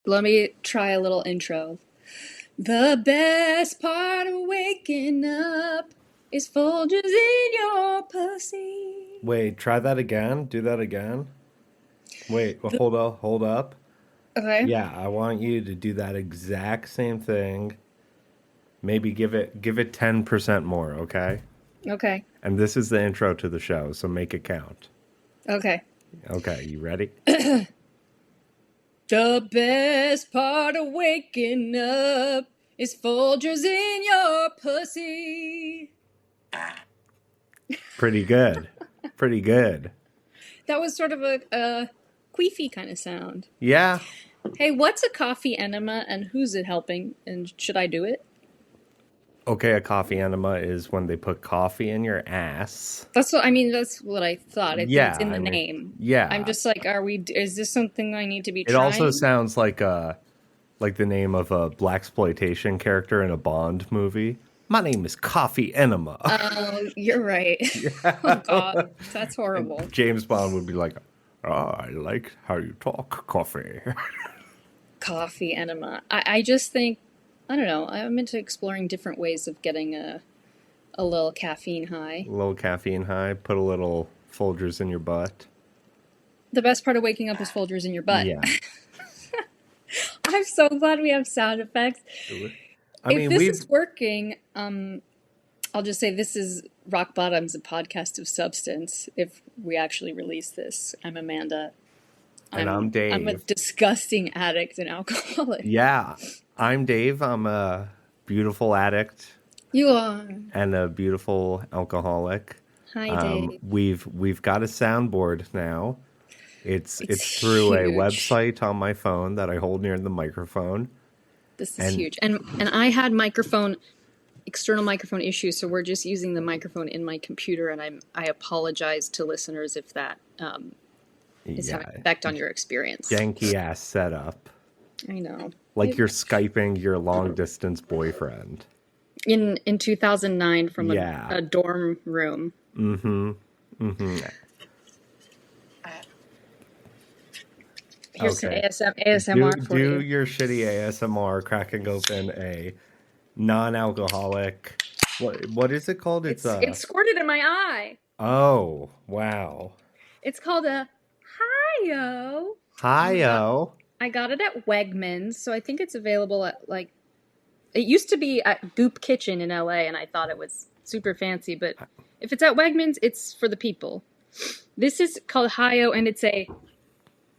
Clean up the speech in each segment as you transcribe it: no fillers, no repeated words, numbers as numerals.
Let me try a little intro. The best part of waking up is Folgers in your pussy. Wait, try that again. Do that again. Wait, well, The- hold up. okay, Yeah, I want you to do that exact same thing. Maybe give it 10% more, okay? okay, And this is the intro to the show, so make it count. okay. Okay, you ready? The best part of waking up is Folgers in your pussy. Pretty good. Pretty good. That was sort of a queefy kind of sound. Yeah. Hey, what's a coffee enema and who's it helping? And should I do it? Okay, a coffee enema is when they put coffee in your ass. That's what I mean. That's what I thought. I think Yeah, it's in I the mean, name. I'm yeah. just like, are we? Is this something I need to be It also trying? sounds like the name of a blaxploitation character in a Bond movie. My name is Coffee Enema. Oh, you're right. Oh God, that's And horrible. James Bond would be like, "Oh, I like how you talk, coffee." Coffee enema. I just think I don't know. I'm into exploring different ways of getting a little caffeine high. Little caffeine high. Put a little Folgers in your butt. The best part of waking up is Folgers in your butt. Yeah. I'm so glad we have sound effects. I If mean, this we've is working, I'll just say this is Rock Bottom's a podcast of substance. If we actually release this, I'm Amanda. and I'm I'm a Dave. disgusting addict and alcoholic. Yeah, I'm Dave. I'm a beautiful addict You are. and a beautiful alcoholic. Hi, Dave. We've got a soundboard now. It's It's through a huge. website on my phone that I hold near the microphone. This is And huge. And I had external microphone issues, so we're just using the microphone in my computer, and I apologize to listeners if that is having an yeah, effect on your experience. janky ass setup. I know. Like you're Skyping your long distance boyfriend. In 2009 from Yeah. a dorm room. Mm-hmm. Mm-hmm. Here's some Okay. Do ASMR for do you. your shitty ASMR cracking open a non-alcoholic. What is it called? It's It's squirted in my eye. oh, wow. It's called a Hi-Yo. Hi-yo. I got it at Wegmans, so I think it's available at like it used to be at Goop Kitchen in LA, and I thought it was super fancy, but if it's at Wegmans, it's for the people. This is called Hi-Yo, and it's a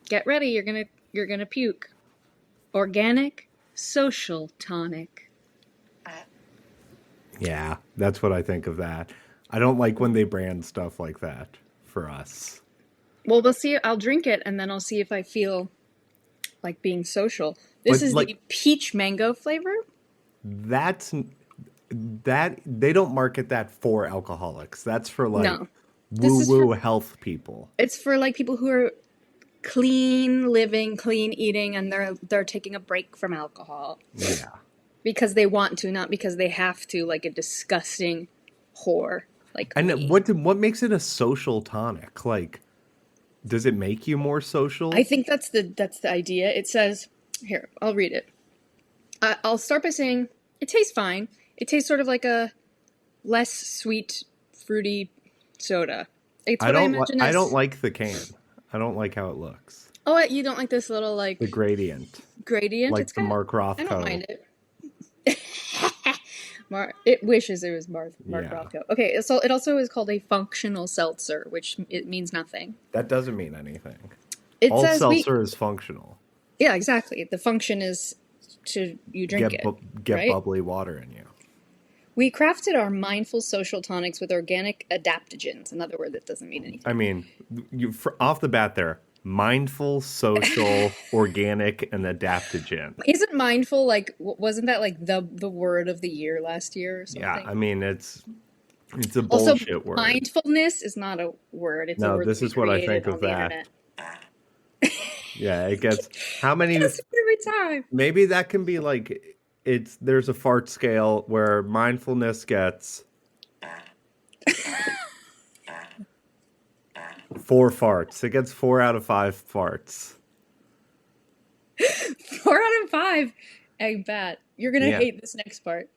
get ready, you're gonna puke. Organic social tonic. Yeah, that's what I think of that. I don't like when they brand stuff like that for us. Well, we'll see. I'll drink it, and then I'll see if I feel like being social. This But is like the peach mango flavor. that's that they don't market that for alcoholics. That's for like No, this is for woo-woo health people. it's for like people who are clean living, clean eating, and they're taking a break from alcohol Yeah. because they want to, not because they have to, like a disgusting whore like And me. what makes it a social tonic? Like, does it make you more I social? think that's the idea. It says here. I'll read it. I'll start by saying it tastes fine. It tastes sort of like a less sweet, fruity soda. It's what I imagine I don't as. like the can. I don't like how it looks. Oh, you don't like this little The like gradient, gradient? It's like the kind of. Mark I don't Rothko. mind it. It wishes it was Mark Yeah, Rothko. Okay, so it also is called a functional seltzer, which it means nothing. that doesn't mean anything. It All says seltzer is functional. yeah, exactly. The function is to you drink it, Get right? bubbly water in you. We crafted our mindful social tonics with organic adaptogens. Another word that doesn't mean I anything. mean, off the bat there, mindful, social, organic, and adaptogen. Isn't mindful like wasn't that like the word of the year last year or Yeah, something? I mean it's a Also, bullshit word. mindfulness is not a word. It's a No, word that this we is what I created think on of the that. internet. Yeah, it gets how many Just every time. maybe that can be like there's a fart scale where mindfulness gets 4 farts. It gets 4 out of 5 farts. 4 out of 5. Egg bat. You're gonna Yeah. hate this next part.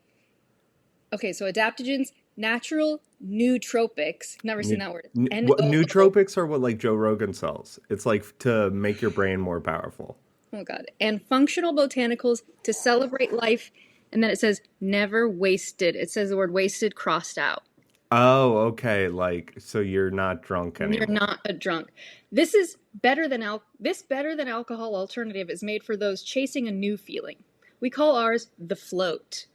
Okay, so adaptogens, natural nootropics. Never seen that word. What NOO. nootropics are what like Joe Rogan sells. It's like to make your brain more powerful. Oh god. And functional botanicals to celebrate life. And then it says never wasted. It says the word wasted crossed out. Oh, okay. Like so you're not drunk You're anymore. not a drunk. This is better than this better than alcohol alternative is made for those chasing a new feeling. We call ours the float.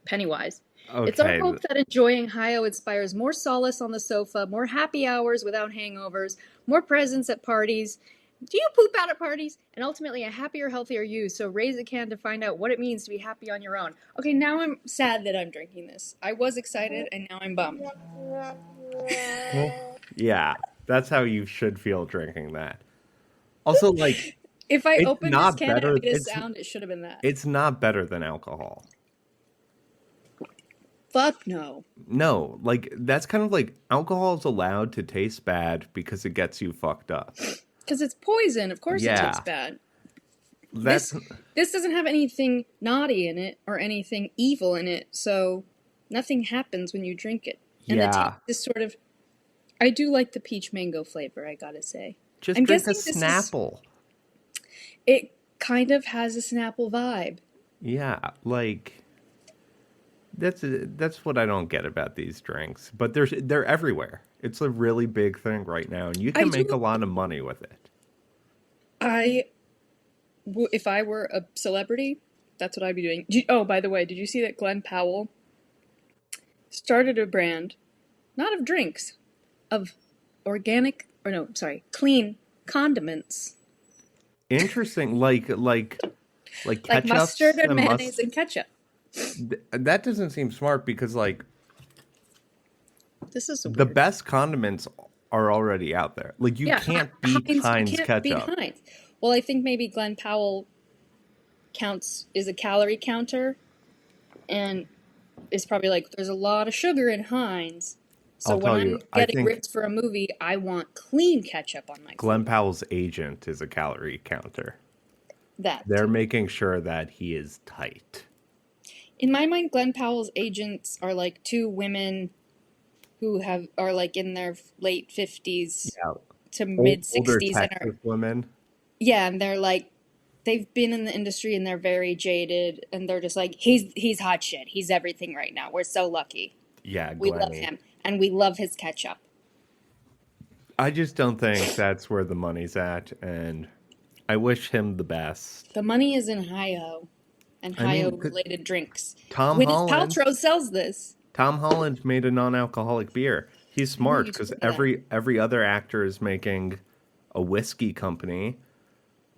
Pennywise. It's our Okay. hope that enjoying Hio inspires more solace on the sofa, more happy hours without hangovers, more presents at parties. Do you poop out at parties? And ultimately a happier, healthier you. So raise a can to find out what it means to be happy on your own. Okay, now I'm sad that I'm drinking this. I was excited and now I'm bummed. Yeah. That's how you should feel drinking that. Also like If I it's opened this not can and better it made a sound, it should have been that. it's not better than alcohol. Fuck no. No, like that's kind of like alcohol is allowed to taste bad because it gets you fucked up. Because it's poison. Of course it Yeah. tastes bad. That's This doesn't have anything naughty in it or anything evil in it, so nothing happens when you drink it. And the yeah. taste is sort of... I do like the peach mango flavor, I gotta say. Just I'm drink a guessing this is... Snapple. It kind of has a Snapple vibe. Yeah, like that's what I don't get about these drinks. But they're everywhere. It's a really big thing right now, and you I can make a do... lot of money with it. If I were a celebrity, that's what I'd be doing. Oh, by the way, did you see that Glenn Powell started a brand, not of drinks, of clean condiments. Interesting, like Like ketchups mustard and and mayonnaise and ketchup. That doesn't seem smart because like This is so the weird. best condiments are already out there. Like you Yeah, can't beat Heinz you can't ketchup. beat Heinz. Well, I think maybe Glenn Powell is a calorie counter and is probably like, there's a lot of sugar in Heinz. So I'll when tell I'm you, I getting think ripped for a movie, I want clean ketchup on my Glenn food. Powell's agent is a calorie counter. That. They're making sure that he is tight. In my mind, Glenn Powell's agents are like two women who are like in their late 50s Yeah, to mid older 60s and are, Texas women. yeah, and they're like, they've been in the industry and they're very jaded and they're just like, he's hot shit. He's everything right now. We're so lucky. Yeah, We love Glenny. him and we love his ketchup. I just don't think that's where the money's at, and I wish him the best. The money is in Hi-O and I mean, Hi-O related drinks. Tom Gwyneth Holland. Paltrow sells this. Tom Holland made a non-alcoholic beer. He's I know smart you because told me that. every other actor is making a whiskey company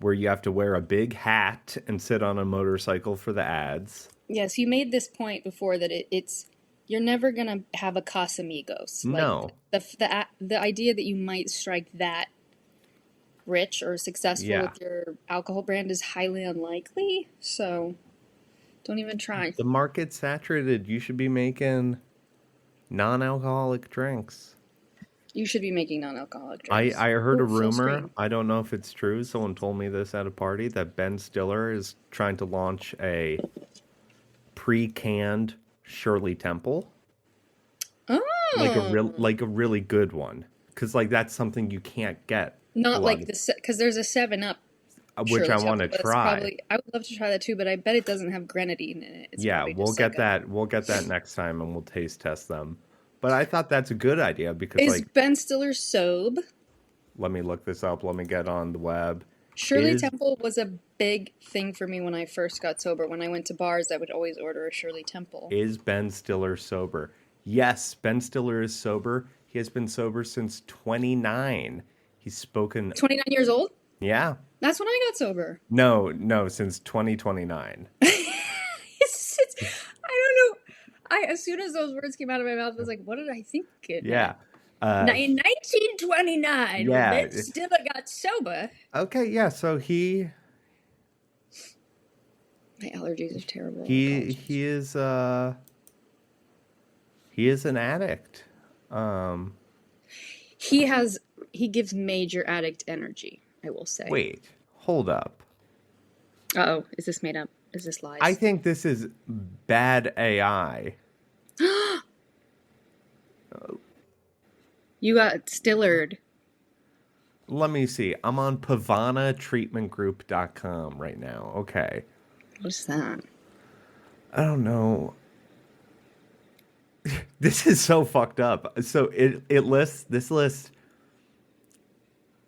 where you have to wear a big hat and sit on a motorcycle for the ads. Yes, you made this point before that it's you're never gonna have a Casamigos. No. Like the idea that you might strike that rich or successful Yeah. with your alcohol brand is highly unlikely. So don't even try. The market's saturated. You should be making non-alcoholic drinks. You should be making non-alcoholic drinks. I heard a Full rumor. screen. I don't know if it's true. Someone told me this at a party that Ben Stiller is trying to launch a pre-canned Shirley Temple, Oh, like a really good one, because like that's something you can't get. not a like lot the because there's a 7-Up. which I Shirley want to Temple, but it's try. probably, I would love to try that too, but I bet it doesn't have grenadine in it. It's Yeah, probably we'll just get like a... that. We'll get that next time, and we'll taste test them. But I thought that's a good idea because, Is like, Ben Stiller sob? let me look this up. Let me get on the web. Shirley Is Temple was a big thing for me when I first got sober. When I went to bars, I would always order a Shirley Temple. is Ben Stiller sober? Yes, Ben Stiller is sober. He has been sober since 29. He's spoken. 29 years old? Yeah. That's when I got sober. No, since 2029. I don't know. As soon as those words came out of my mouth, I was like, what did I think it Yeah. In 1929, yeah. when Ben Stiller got sober. Okay, yeah, so he My allergies are terrible. he is an addict. He gives major addict energy, I will say. Wait, hold up. Uh-oh, is this made up? Is this I lies? think this is bad AI. You got stillered. Let me see. I'm on pavanatreatmentgroup.com right now. Okay. What's that? I don't know. This is so fucked up. So it lists this list.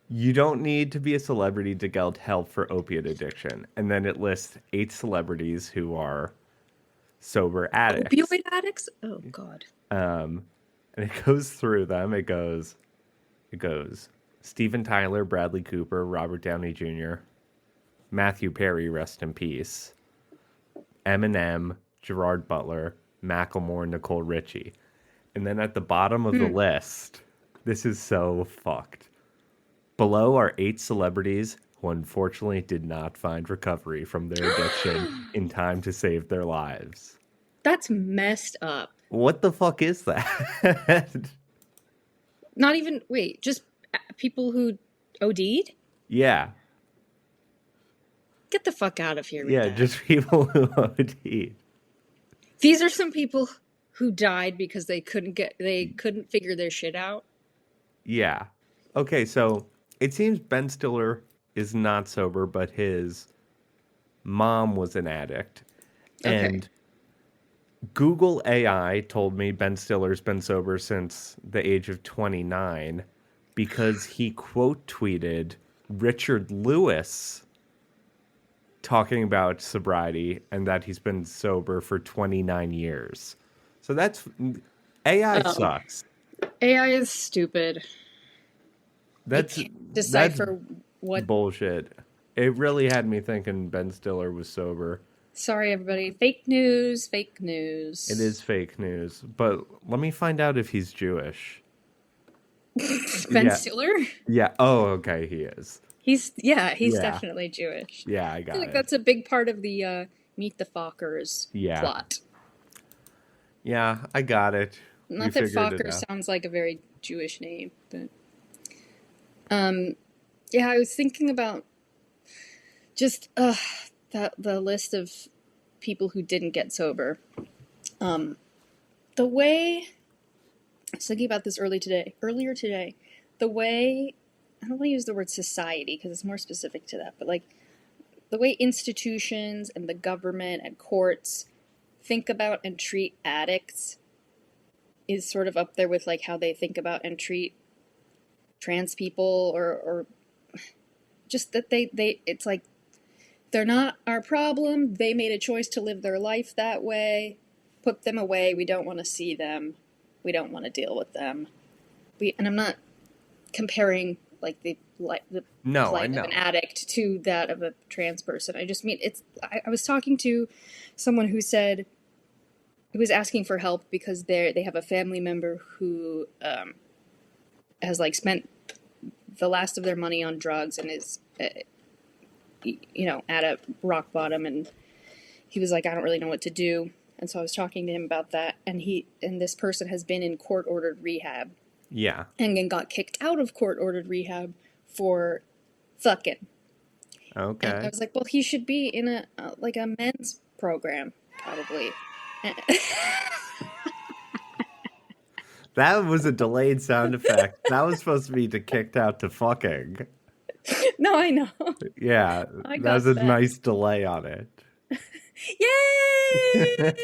You don't need to be a celebrity to get help for opiate addiction, and then it lists 8 celebrities who are sober addicts. Opioid addicts? Oh God. And it goes through them. It goes Steven Tyler, Bradley Cooper, Robert Downey Jr., Matthew Perry, rest in peace, Eminem, Gerard Butler, Macklemore, Nicole Richie. And then at the bottom of the list, this is so fucked. Below are 8 celebrities who unfortunately did not find recovery from their addiction in time to save their lives. That's messed up. What the fuck is that? Not even, wait, just people who OD'd? Yeah. Get the fuck out of here with Yeah, that. just people who OD'd. These are some people who died because they couldn't figure their shit out. Yeah. Okay, so it seems Ben Stiller is not sober, but his mom was an addict. Okay. And Google AI told me Ben Stiller's been sober since the age of 29 because he quote tweeted Richard Lewis talking about sobriety and that he's been sober for 29 years. So that's AI sucks. AI is stupid. That's They can't decipher what. bullshit. It really had me thinking Ben Stiller was sober. Sorry, everybody. Fake news. Fake news. It is fake news, but let me find out if he's Jewish. Ben Yeah. Stiller? Yeah. Oh, okay. He is. He's Yeah. definitely Jewish. Yeah, I I got feel like it. that's a big part of the Meet the Fockers Yeah. plot. Yeah, I got it. Not that Focker sounds like a very Jewish name, but yeah, I was thinking about just that the list of people who didn't get sober. The way I was thinking about this earlier today, the way I don't want to use the word society because it's more specific to that, but like the way institutions and the government and courts think about and treat addicts is sort of up there with like how they think about and treat trans people or just that they it's like they're not our problem. They made a choice to live their life that way. Put them away. We don't want to see them. We don't want to deal with them. And I'm not comparing like the plight of an addict to that of a trans person. I just mean I was talking to someone who said who was asking for help because they have a family member who has like spent the last of their money on drugs and is at a rock bottom, and he was like, I don't really know what to do. And so I was talking to him about that, and this person has been in court-ordered rehab. Yeah. And then got kicked out of court-ordered rehab for fucking. Okay. And I was like, well, he should be in a men's program, probably. That was a delayed sound effect. That was supposed to be to kicked out to fucking. No, I know. Yeah, that was a nice delay on it. Yay!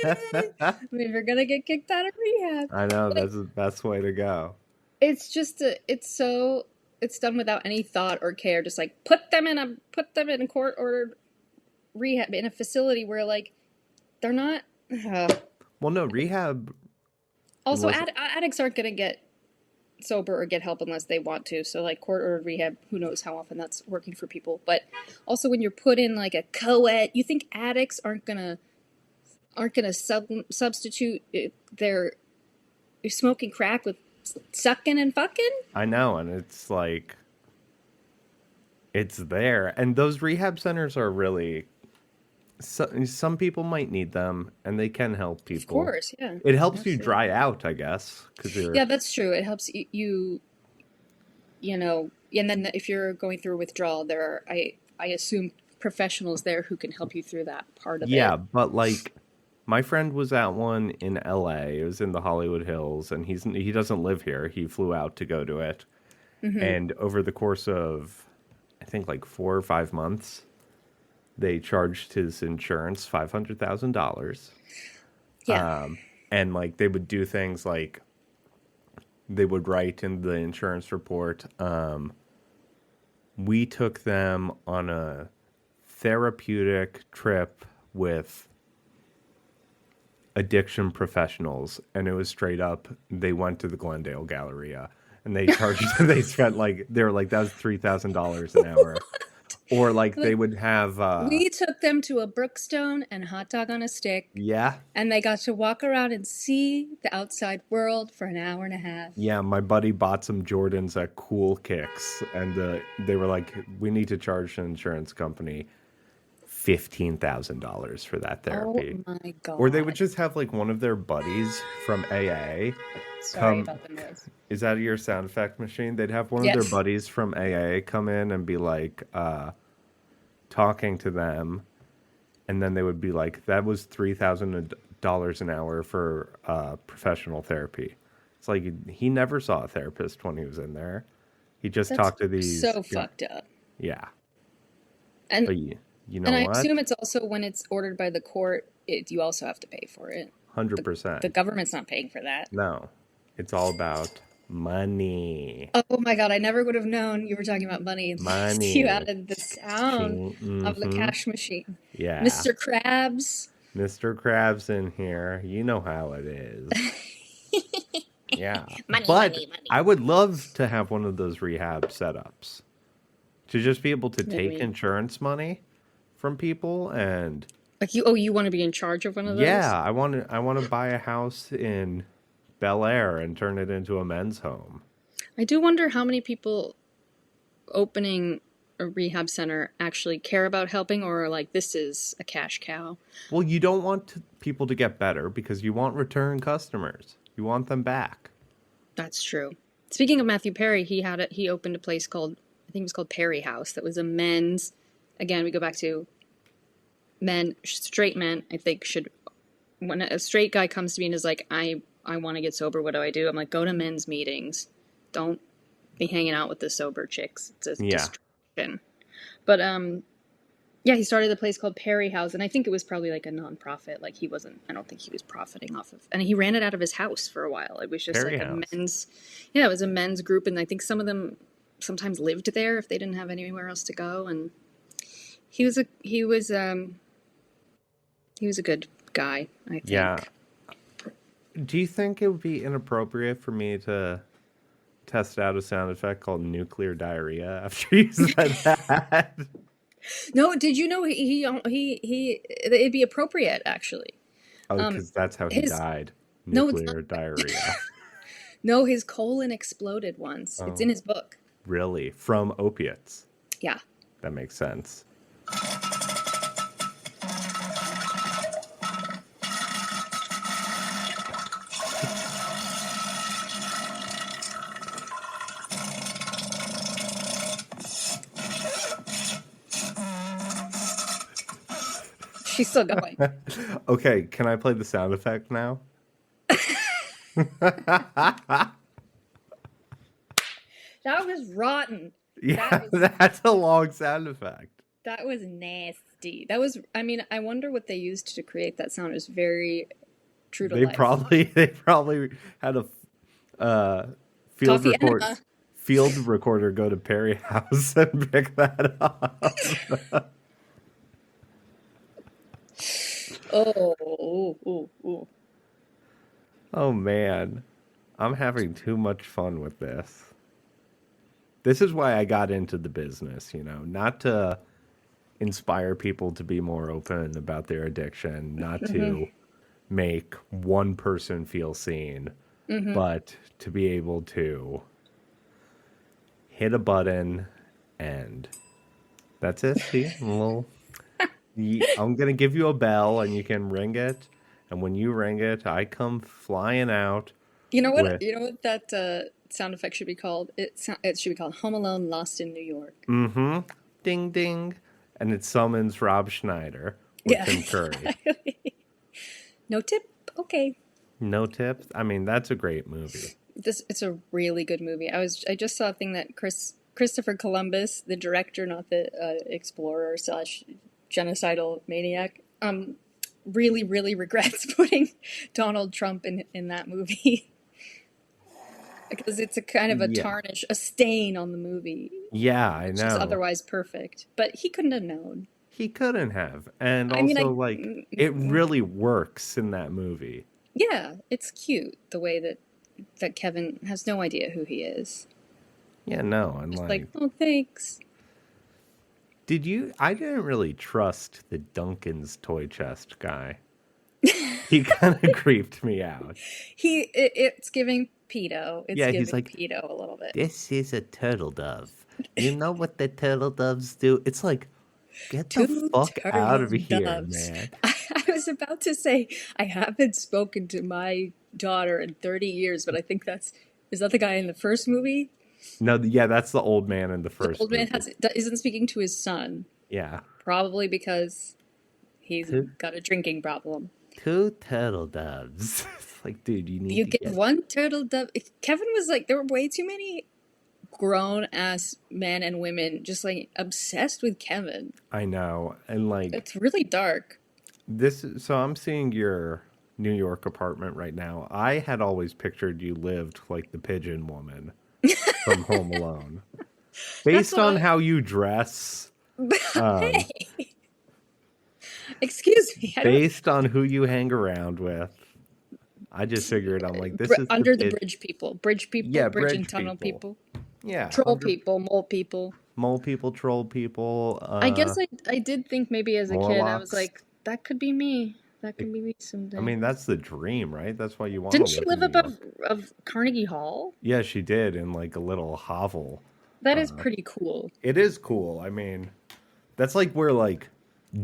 We were gonna get kicked out of rehab. I know, that's the best way to go. It's just it's done without any thought or care. Just like put them in a court ordered rehab in a facility where like they're not. Well, no, rehab. Also, addicts aren't gonna get sober or get help unless they want to. So like court ordered rehab, who knows how often that's working for people. But also when you're put in like a co-ed, you think addicts aren't gonna substitute their smoking crack with sucking and fucking? I know, and it's like it's there, and those rehab centers are really. Some people might need them, and they can help people. Of course, yeah. It helps you dry out, I guess, yeah, that's true. It helps you know, and then if you're going through withdrawal, there are I assume professionals there who can help you through that part of Yeah, it. but like my friend was at one in LA. It was in the Hollywood Hills, and he doesn't live here. He flew out to go to it. And over the course of I think like 4 or 5 months, they charged his insurance $500,000. Yeah. And like they would do things like they would write in the insurance report, we took them on a therapeutic trip with addiction professionals, and it was straight up they went to the Glendale Galleria and they charged they spent like they were like that was $3,000 an hour. Or like they Like, would have we took them to a Brookstone and a hot dog on a stick, yeah. and they got to walk around and see the outside world for an hour and a half. Yeah, my buddy bought some Jordans at Cool Kicks, and they were like, "We need to charge an insurance company $15,000 for that Oh therapy." my Or they would God. just have like one of their buddies from AA Sorry come. about the noise. Is that your sound effect machine? They'd have one of their Yes. buddies from AA come in and be like talking to them, and then they would be like, "That was $3,000 an hour for professional therapy." It's like he never saw a therapist when he was in there. He just That's talked to these. so fucked up. Yeah, And but you know and I what? assume it's also when it's ordered by the court, you also have to pay for it. The 100%. the government's not paying for that. No, it's all about money. Oh my God, I never would have known you were talking about money until you Money. added the sound of the Mm-hmm. cash machine. Yeah. Mr. Krabs. Mr. Krabs in here. You know how it is. Yeah. Money, But money, money. I would love to have one of those rehab setups to just be able to What do you take mean? insurance money from people and Like you want to be in charge of one of those? yeah, I want to buy a house in Bel Air and turn it into a men's home. I do wonder how many people opening a rehab center actually care about helping or are like, this is a cash cow. Well, you don't want people to get better because you want return customers. You want them back. That's true. Speaking of Matthew Perry, he opened a place called, I think it was called Perry House, that was a men's, again, we go back to straight men, I think should, when a straight guy comes to me and is like, I want to get sober, what do I do? I'm like, go to men's meetings. Don't be hanging out with the sober chicks. It's a Yeah. distraction. But yeah, he started a place called Perry House, and I think it was probably like a non-profit. Like I don't think he was profiting off of, and he ran it out of his house for a while. It was just Perry like a House. men's, yeah, it was a men's group, and I think some of them sometimes lived there if they didn't have anywhere else to go. And he was a good guy, I think. Yeah. Do you think it would be inappropriate for me to test out a sound effect called nuclear diarrhea after you said that? No, did you know it'd be appropriate actually. Oh, because that's how he his died. no, it's not. Nuclear diarrhea. No, his colon exploded once. It's in Oh, his book. really? From opiates. Yeah. That makes sense. She's still going. Okay, can I play the sound effect now? That was rotten. Yeah, That was that's a long sound effect. that was nasty. That was, I mean, I wonder what they used to create that sound. It was very true to They life. probably had a field Coffee record enema. field recorder go to Perry House and pick that up. Oh, ooh, ooh, ooh. Oh man, I'm having too much fun with this. This is why I got into the business, not to inspire people to be more open about their addiction, not to make one person feel seen, but to be able to hit a button and that's it. See, I'm going to give you a bell and you can ring it. And when you ring it, I come flying out You know what? with, You know what that sound effect should be called? It should be called Home Alone Lost in New York. ding, ding. and it summons Rob Schneider or Yeah. Tim Curry. No tip? Okay. No tips. I mean, that's a great movie. It's a really good movie. I just saw a thing that Christopher Columbus, the director, not the explorer slash genocidal maniac, really really regrets putting Donald Trump in that movie because it's a kind of a Yeah. tarnish, a stain on the movie, Yeah, I which is know. otherwise perfect. But he couldn't have known. He couldn't have. And I mean, also, like, it really works in that movie. yeah, it's cute the way that Kevin has no idea who he is. Yeah, no, and Just like, like, oh, thanks. I didn't really trust the Duncan's toy chest guy. He kind of creeped me out. It's giving pedo. It's Yeah, he's giving like, pedo a little bit. this is a turtle dove. You know what the turtle doves do? It's like, get the Two fuck out turtle of here, doves. man. I was about to say I haven't spoken to my daughter in 30 years, but I think is that the guy in the first movie? No, yeah, that's the old man in the The first old man movie. isn't speaking to his son, Yeah. probably because he's Two, got a drinking problem. two turtle doves. It's like, dude, you need You to give get. one turtle dove. Kevin was like, there were way too many grown ass men and women just like obsessed with Kevin. I know. And like, It's really dark. so I'm seeing your New York apartment right now. I had always pictured you lived like the pigeon woman from Home Alone. That's Based what on how you dress, um, Hey, excuse me. I don't. based on who you hang around with, I just figured I'm like, this is the Under the pitch. bridge people, Yeah, bridge and bridge tunnel people. people, Yeah, troll under people, mole people. mole people, troll people, I guess I did think maybe as a kid I was Morlocks. like that could be me. That It- could be me I someday. mean, that's the dream, right? That's why you want to Didn't she live in live New above York. of Carnegie Hall? Yeah, she did in like a little hovel. That is pretty cool. It is cool. I mean, that's like where like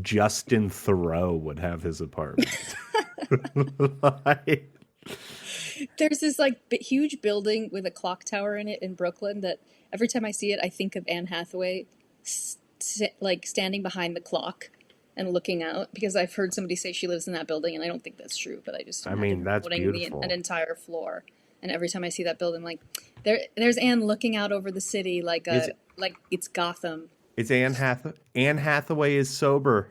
Justin Thoreau would have his apartment. Like, There's this like huge building with a clock tower in it in Brooklyn that every time I see it, I think of Anne Hathaway, like standing behind the clock and looking out because I've heard somebody say she lives in that building and I don't think that's true, but I just I imagine mean, her that's owning beautiful. an entire floor. And every time I see that building, like there's Anne looking out over the city Is like it's Gotham. is Anne Hathaway is sober.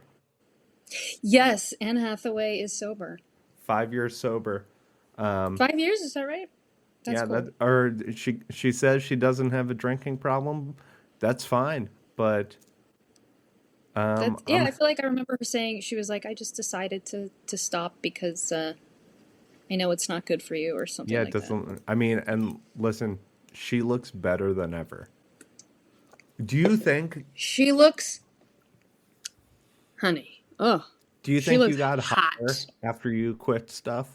Yes, Anne Hathaway is sober. 5 years sober. 5 years, is that right? That's Yeah, cool. that or she says she doesn't have a drinking problem. That's fine. But That's yeah. I'm I feel like I remember her saying she was like, I just decided to stop because I know it's not good for you or something yeah, it like that. doesn't. I mean, and listen, she looks better than ever. Do you think? She looks, honey. Oh, Do you she think looks you got hotter hot. after you quit stuff?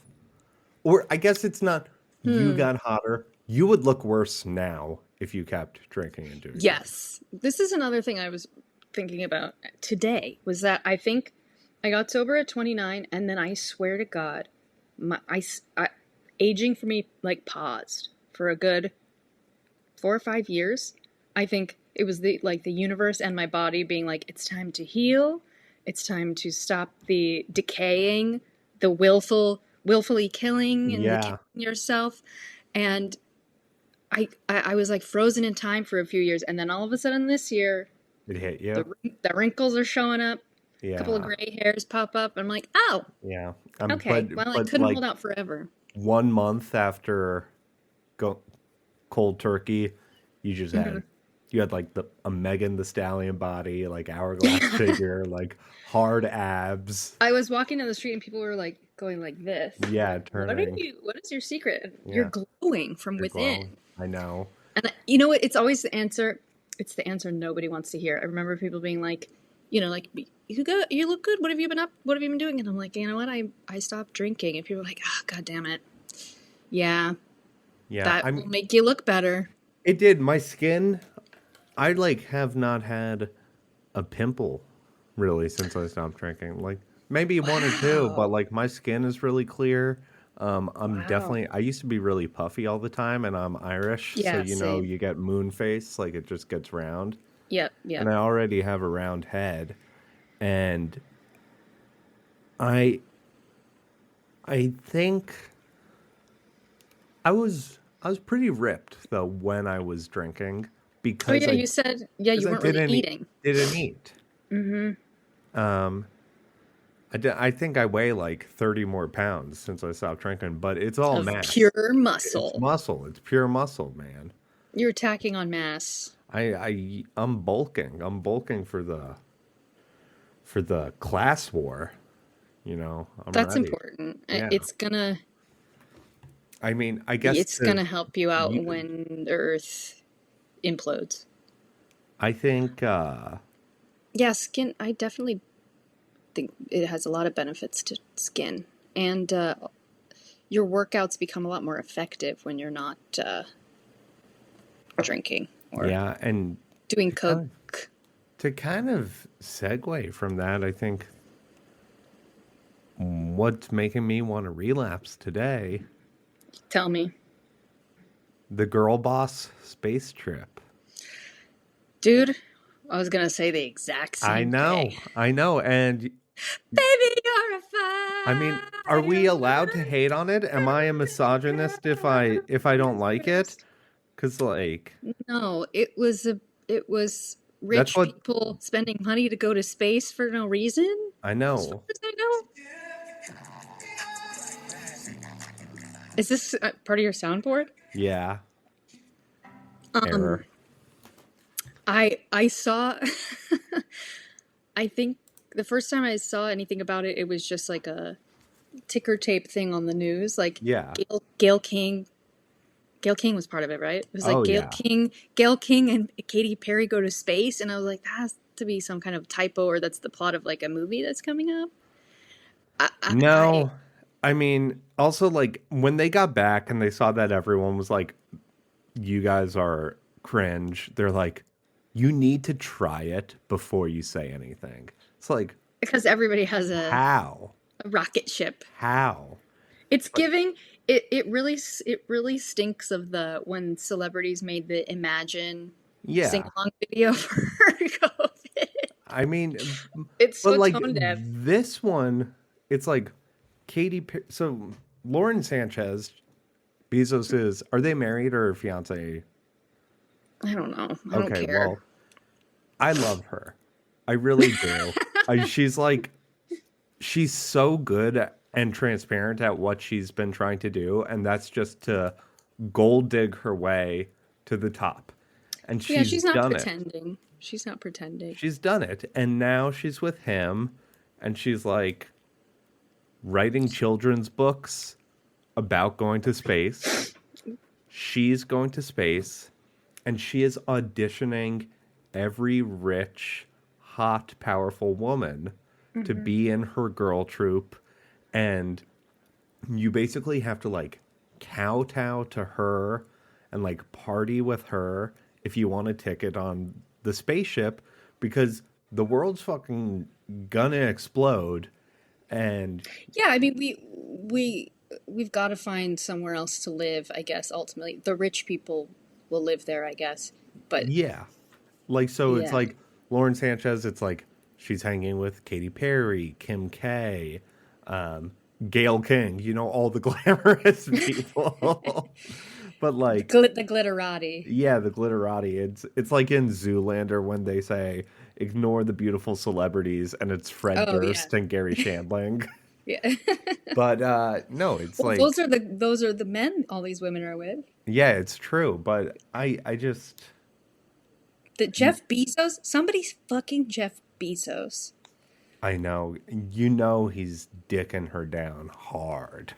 Or I guess it's not you got hotter. You would look worse now if you kept drinking and doing drugs. Yes, this is another thing I was thinking about today. Was that I think I got sober at 29, and then I swear to God, aging for me like paused for a good 4 or 5 years. I think it was the universe and my body being like, it's time to heal. It's time to stop the decaying, the willfully killing and the Yeah, killing yourself. And I was like frozen in time for a few years, and then all of a sudden this year, it hit you. the wrinkles are showing up. A couple of Yeah, gray hairs pop up. I'm like, oh, yeah. okay. Well, I But couldn't like hold out forever. 1 month after go cold turkey, you just Mhm. had you had like a Megan the Stallion body, like hourglass figure, like hard abs. I was walking down the street and people were like going like this. Yeah, Like, turning. what is your secret? And you're Yeah, glowing from you're glowing. within. I know. And you know what? It's always the answer. It's the answer nobody wants to hear. I remember people being like, like you look good. What have you been up? What have you been doing? And I'm like, you know what? I stopped drinking. And people are like, oh, God damn it. Yeah, Yeah, that will make you look better. it did. My skin, I like have not had a pimple really since I stopped drinking. Like maybe one or two, but Wow. like my skin is really clear. I'm Wow. definitely. I used to be really puffy all the time, and I'm Irish, so Yeah, same. you get moon face, like it just gets round. Yep, and yep. I already have a round head, and I I think I was pretty ripped though when I was drinking Oh yeah, you said yeah because you I weren't really didn't eating. didn't eat. Mm-hmm. Um, I think I weigh like 30 more pounds since I stopped drinking, but it's all Of mass. pure It's muscle. muscle. It's pure muscle, man. You're attacking on mass. I'm bulking. I'm bulking for the class war. I'm That's ready. important. Yeah. I mean, I guess It's gonna help you out you, when the Earth implodes. I think, Yeah, skin. I definitely think it has a lot of benefits to skin, and your workouts become a lot more effective when you're not drinking or yeah, and doing to kind of, coke. to kind of segue from that, I think what's making me want to relapse today, Tell me, the girl boss space trip. dude. I was gonna say the exact same thing. I know, and Baby, you're a I mean, are we allowed to firework. hate on it? Am I a misogynist if I don't like it? Cause like No, it was that's rich what people spending money to go to space for no reason. I As far know. as I know, is this part of your soundboard? Yeah, Um, error. I saw. I think the first time I saw anything about it, it was just like a ticker tape thing on the news. Like Yeah. Gail King was part of it, right? It was like Oh yeah. Gail King and Katy Perry go to space, and I was like, that has to be some kind of typo, or that's the plot of like a movie that's coming up. I No, I mean, also like when they got back and they saw that everyone was like, "You guys are cringe." They're like, "You need to try it before you say anything." It's like, because everybody has how? a rocket ship. How? It's Like, giving it really stinks of the when celebrities made the Imagine sing yeah. along video for COVID. I mean, It's but so like tone deaf. this one, it's like so Lauren Sanchez, are they married or fiance? I don't know. I don't Okay, care. well, I love her. I really do. She's so good and transparent at what she's been trying to do, and that's just to gold dig her way to the top. And Yeah, she's she's not done it. pretending. She's not pretending. She's done it. And now she's with him, and she's like writing children's books about going to space. She's going to space, and she is auditioning every rich, hot, powerful woman to Hmm. be in her girl troupe. And you basically have to like kowtow to her and like party with her if you want a ticket on the spaceship because the world's fucking gonna explode. And Yeah, I mean we've got to find somewhere else to live, I guess ultimately. The rich people will live there, I guess. But yeah, like, so it's yeah. like Lauren Sanchez, it's like she's hanging with Katy Perry, Kim K, um, Gail King, all the glamorous people. But like, The glitterati. yeah, the glitterati. It's like in Zoolander when they say ignore the beautiful celebrities and it's Fred Oh yeah. Durst and Gary Shandling. Yeah. But no, it's Well, like, those are the men all these women are with. yeah, it's true. But I just, That Jeff Bezos, somebody's fucking Jeff Bezos. I know, he's dicking her down hard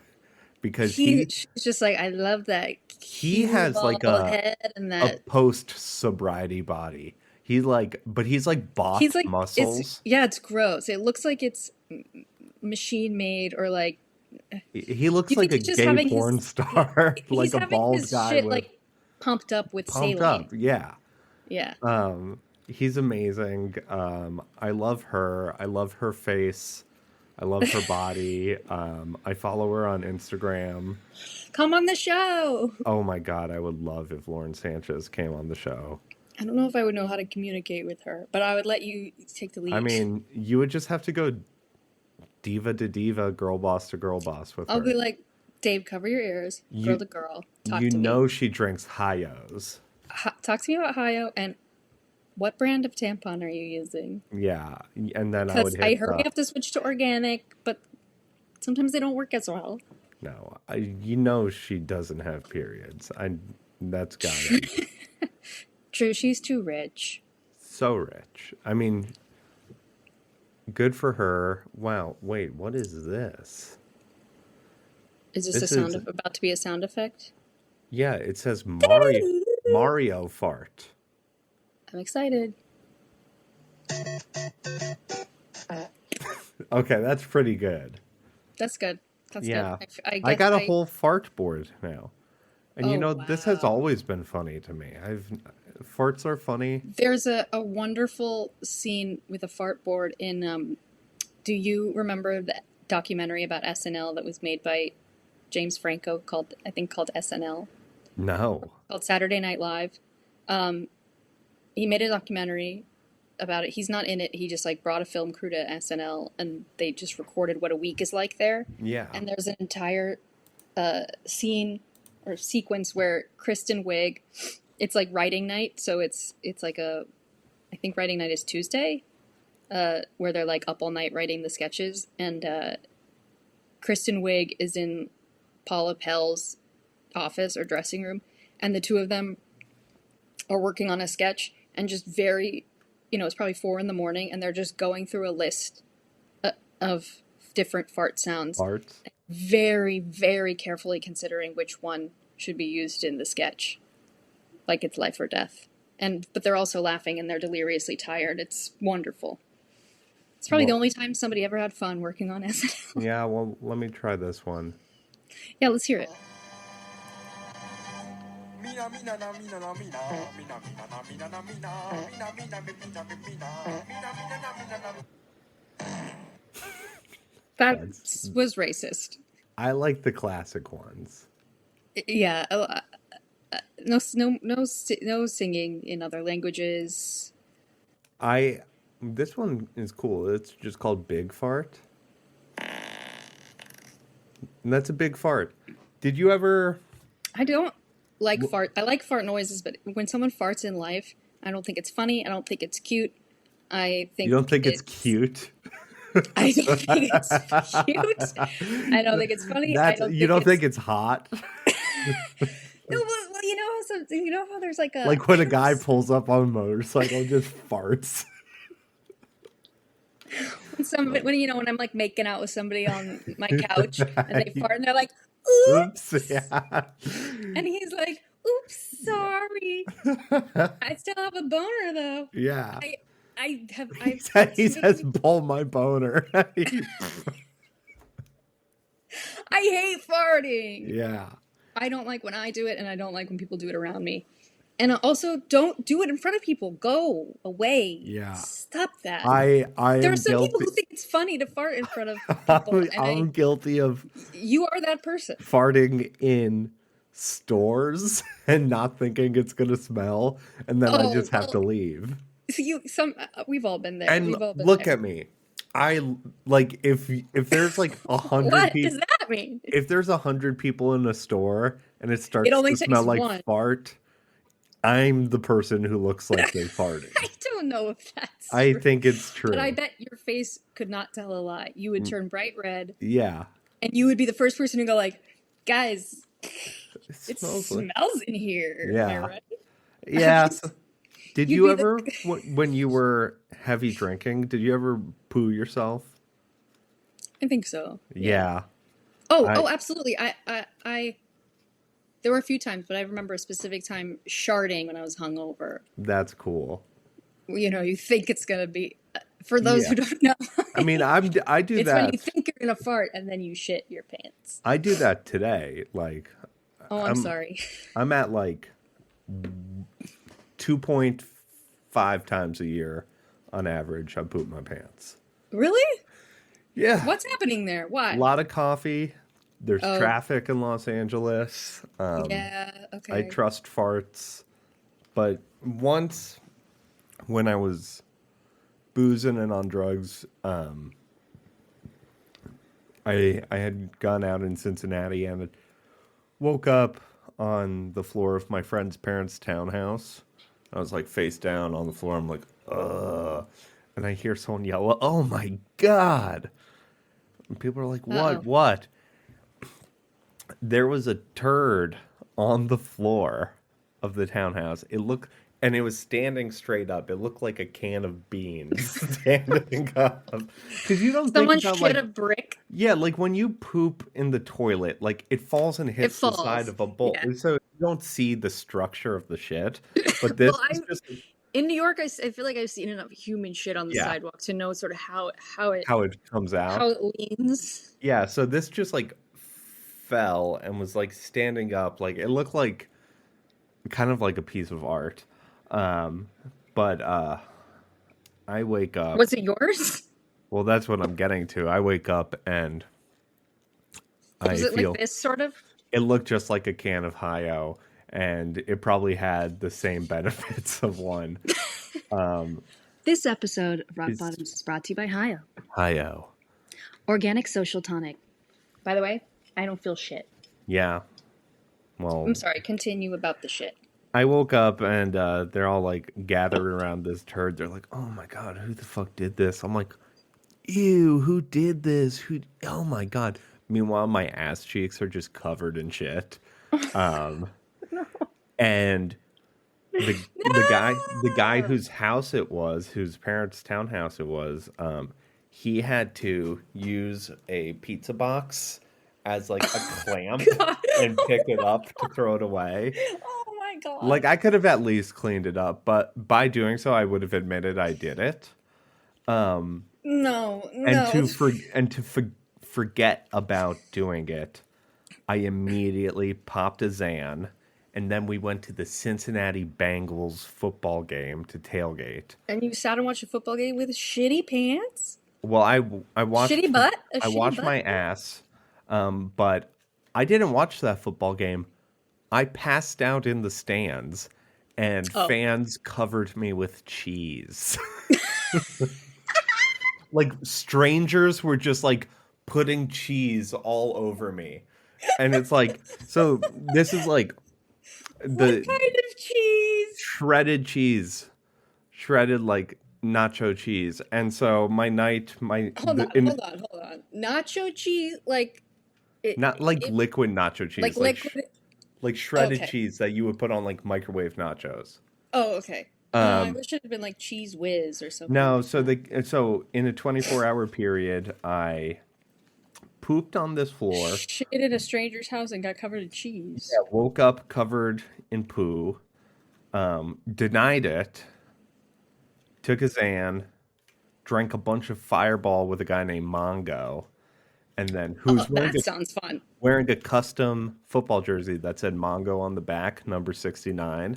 because She's just like, I love that he cue has ball like a head and a that post sobriety body. He's like he's bought like, it's muscles. yeah, it's gross. It looks like it's machine made or like, He do looks you like think a he's just gay having porn star, he's like a having bald his guy shit with like pumped up with pumped saline. up. Yeah. Yeah. He's amazing. I love her. I love her face. I love her body. I follow her on Instagram. Come on the show. Oh my God, I would love if Lauren Sanchez came on the show. I don't know if I would know how to communicate with her, but I would let you take the I lead. mean, you would just have to go diva to diva, girl boss to girl boss with I'll be her. like, Dave, cover your ears, girl You to girl, talk you to me. know she drinks Hayos. Talk to me about Hayo and what brand of tampon are you using? Yeah, and then I would Because I hit heard we have to switch to organic, but sometimes they don't work as well. no. You know she doesn't have periods. That's gotta be True, she's too rich. so rich. I mean, good for her. Wow. Wait, what is this? Is this a This is about to be a sound effect? yeah. It says Mario fart. I'm excited. Okay, that's pretty good. That's good. That's good. Yeah, I I guess got a I. whole fart board now. And Oh this has wow. always been funny to me. Farts are funny. There's a wonderful scene with a fart board in. Do you remember the documentary about SNL that was made by James Franco called I think called SNL No. called Saturday Night Live? Um, he made a documentary about it. He's not in it. He just like brought a film crew to SNL and they just recorded what a week is like there. Yeah. And there's an entire scene or sequence where Kristen Wiig, it's like writing night, so it's like I think writing night is Tuesday, where they're like up all night writing the sketches, and Kristen Wiig is in Paula Pell's office or dressing room, and the two of them are working on a sketch, and just very, it's probably 4 in the morning, and they're just going through a list of different fart sounds, Farts. very, very carefully considering which one should be used in the sketch, like it's life or death. But they're also laughing and they're deliriously tired. It's wonderful. It's probably the Well, only time somebody ever had fun working on SNL. yeah, well, let me try this one. Yeah, let's hear it. That That's was racist. I like the classic ones. Yeah. No singing in other languages. I This one is cool. It's just called Big Fart. And that's a big fart. Did you ever I don't like fart. I like fart noises, but when someone farts in life, I don't think it's funny. I don't think it's cute. I you think don't think it's it's. cute? I don't think it's cute. I don't think it's funny. I That's don't you think don't it's. think it's hot? No, well, you know how there's like a. Like I when a don't. guy pulls up on a motorcycle and just farts. When I'm like making out with somebody on my couch and they fart and they're like, Oops. "Oops," Yeah. and he's like, "Oops, sorry. I still have a boner though. Yeah. I have He I've said, he farts make says, me. pull my boner. I hate farting. Yeah. I don't like when I do it, and I don't like when people do it around me. And also, don't do it in front of people. Go away. Yeah. Stop that. I There are am some people guilty. who think it's funny to fart in front of people, and I'm guilty of you are that person. farting in stores and not thinking it's gonna smell, and then I Oh just have well, to leave. we've all been there. And We've all been look there. at me. I like if there's like 100 What does people, that mean? if there's 100 people in a store and it It starts only to smell takes like one. fart, I'm the person who looks like they farted. I don't know if that's I true, think it's but I true. bet your face could not tell a lie. You would turn bright red, Yeah. and you would be the first person to go like, "Guys, It it smells like smells in here. Am I yeah. right?" Yeah. Did You'd you be the. ever, when you were heavy drinking, did you ever poo yourself? I think so. Yeah. Yeah. I, Oh, absolutely. There were a few times, but I remember a specific time sharding when I was hungover. that's cool. You think it's gonna be. For those Yeah. who don't know, I mean, I do it's when you that. think you're gonna fart and then you shit your pants. I do that today. Like, Oh, I'm I'm, sorry. I'm at like 2.5 times a year on average. I poop my pants. Really? Yeah. What's happening there? A Why? lot of coffee. There's Oh, traffic in Los Angeles. yeah. I Okay. trust farts, but once when I was boozing and on drugs, I had gone out in Cincinnati and woke up on the floor of my friend's parents' townhouse. I was like face down on the floor. I'm like, ugh. And I hear someone yell, "Oh my God." And people are like, Uh-oh. What? There was a turd on the floor of the townhouse. And it was standing straight up. It looked like a can of beans standing up. Because you don't think Someone about shit like, a brick. yeah, like when you poop in the toilet, like it falls and It hits the side falls. of a bowl. Yeah. So you don't see the structure of the shit. But this Well, is just, in New York, I feel like I've seen enough human shit on the yeah, sidewalk to know sort of how it how it comes how out. it leans. Yeah, so this just like fell and was like standing up. Like it looked like kind of like a piece of art. Um, but I wake up. Was it yours? Well, that's what I'm getting to. I wake up and Was I it like feel this sort of? it looked just like a can of Hi-O, and it probably had the same benefits of one. This episode of Rock It's Bottoms is brought to you by Hio, Hi-O. organic social tonic. By the way, I don't feel shit. Yeah. Well, I'm sorry. Continue about the shit. I woke up and they're all like gathered around this turd. They're like, "Oh my God, who the fuck did this?" I'm like, "Ew, who did this? Who? Oh my God." Meanwhile, my ass cheeks are just covered in shit. Um, and the guy No! whose house it was, whose parents' townhouse it was, he had to use a pizza box as like a clamp God. and pick it up to throw it away. Oh my god. Like I could have at least cleaned it up, but by doing so, I would have admitted I did it. No, And no. to forget about doing it, I immediately popped a Xan, and then we went to the Cincinnati Bengals football game to tailgate. And you sat and watched a football game with shitty pants? Well, I watched Shitty butt? A I shitty watched butt? my ass, but I didn't watch that football game. I passed out in the stands, and Oh. fans covered me with cheese. Like strangers were just like putting cheese all over me. And it's like, so this is like What the kind of cheese? shredded like nacho cheese. And so my night, Hold on. Nacho cheese, like not like it liquid nacho cheese, like liquid. like shredded Okay. cheese that you would put on like microwave nachos. Oh, okay. I wish it had been like cheese whiz or something. No, so in a 24-hour period, I pooped on this floor. Shit in a stranger's house and got covered in cheese. Yeah, woke up covered in poo. Denied it. Took a Xan. Drank a bunch of Fireball with a guy named Mongo, and then Oh, that sounds fun. wearing a custom football jersey that said Mongo on the back, number 69.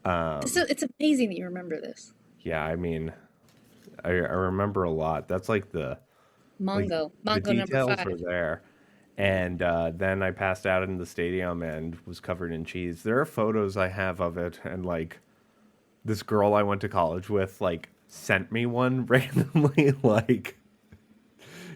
It's amazing that you remember this. Yeah, I mean, I remember a lot. That's like the Mongo the number details 5. are there. And then I passed out in the stadium and was covered in cheese. There are photos I have of it, and like this girl I went to college with, like sent me one randomly, like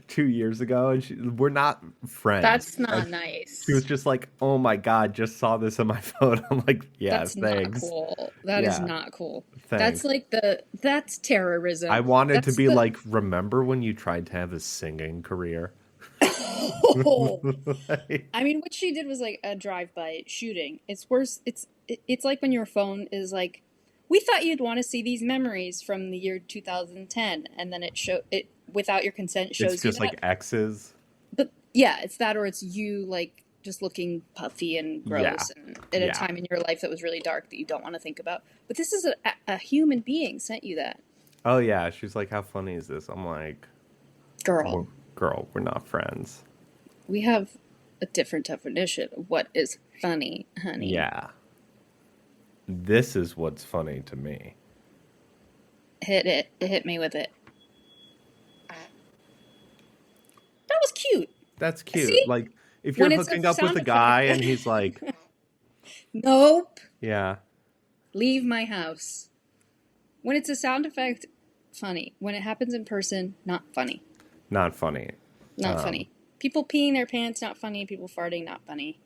2 years ago, and we're not friends. That's not And nice. she was just like, "Oh my God, just saw this in my phone." I'm like, "Yeah, That's thanks." not cool. That is Yeah, not cool. thanks. That's like that's terrorism. I wanted to That's be the like, remember when you tried to have a singing career? I mean, what she did was like a drive-by shooting. It's worse. It's like when your phone is like, we thought you'd want to see these memories from the year 2010, and then it without your consent shows It's you just that. like X's. But yeah, it's that, or it's you like just looking puffy and Yeah, gross, and at a yeah. time in your life that was really dark that you don't want to think about. But this is a human being sent you that. Oh yeah, she's like, "How funny is this?" I'm like, Girl, Girl, we're not friends." we have a different definition of what is funny, honey. Yeah. This is what's funny to me. Hit me with it. That was cute. That's cute. See? Like, if When you're it's a hooking up with sound a guy effect. and he's like, Nope. yeah, Leave my house. When it's a sound effect, funny. When it happens in person, not funny. Not funny. Not funny. People peeing their pants, not funny. People farting, not funny.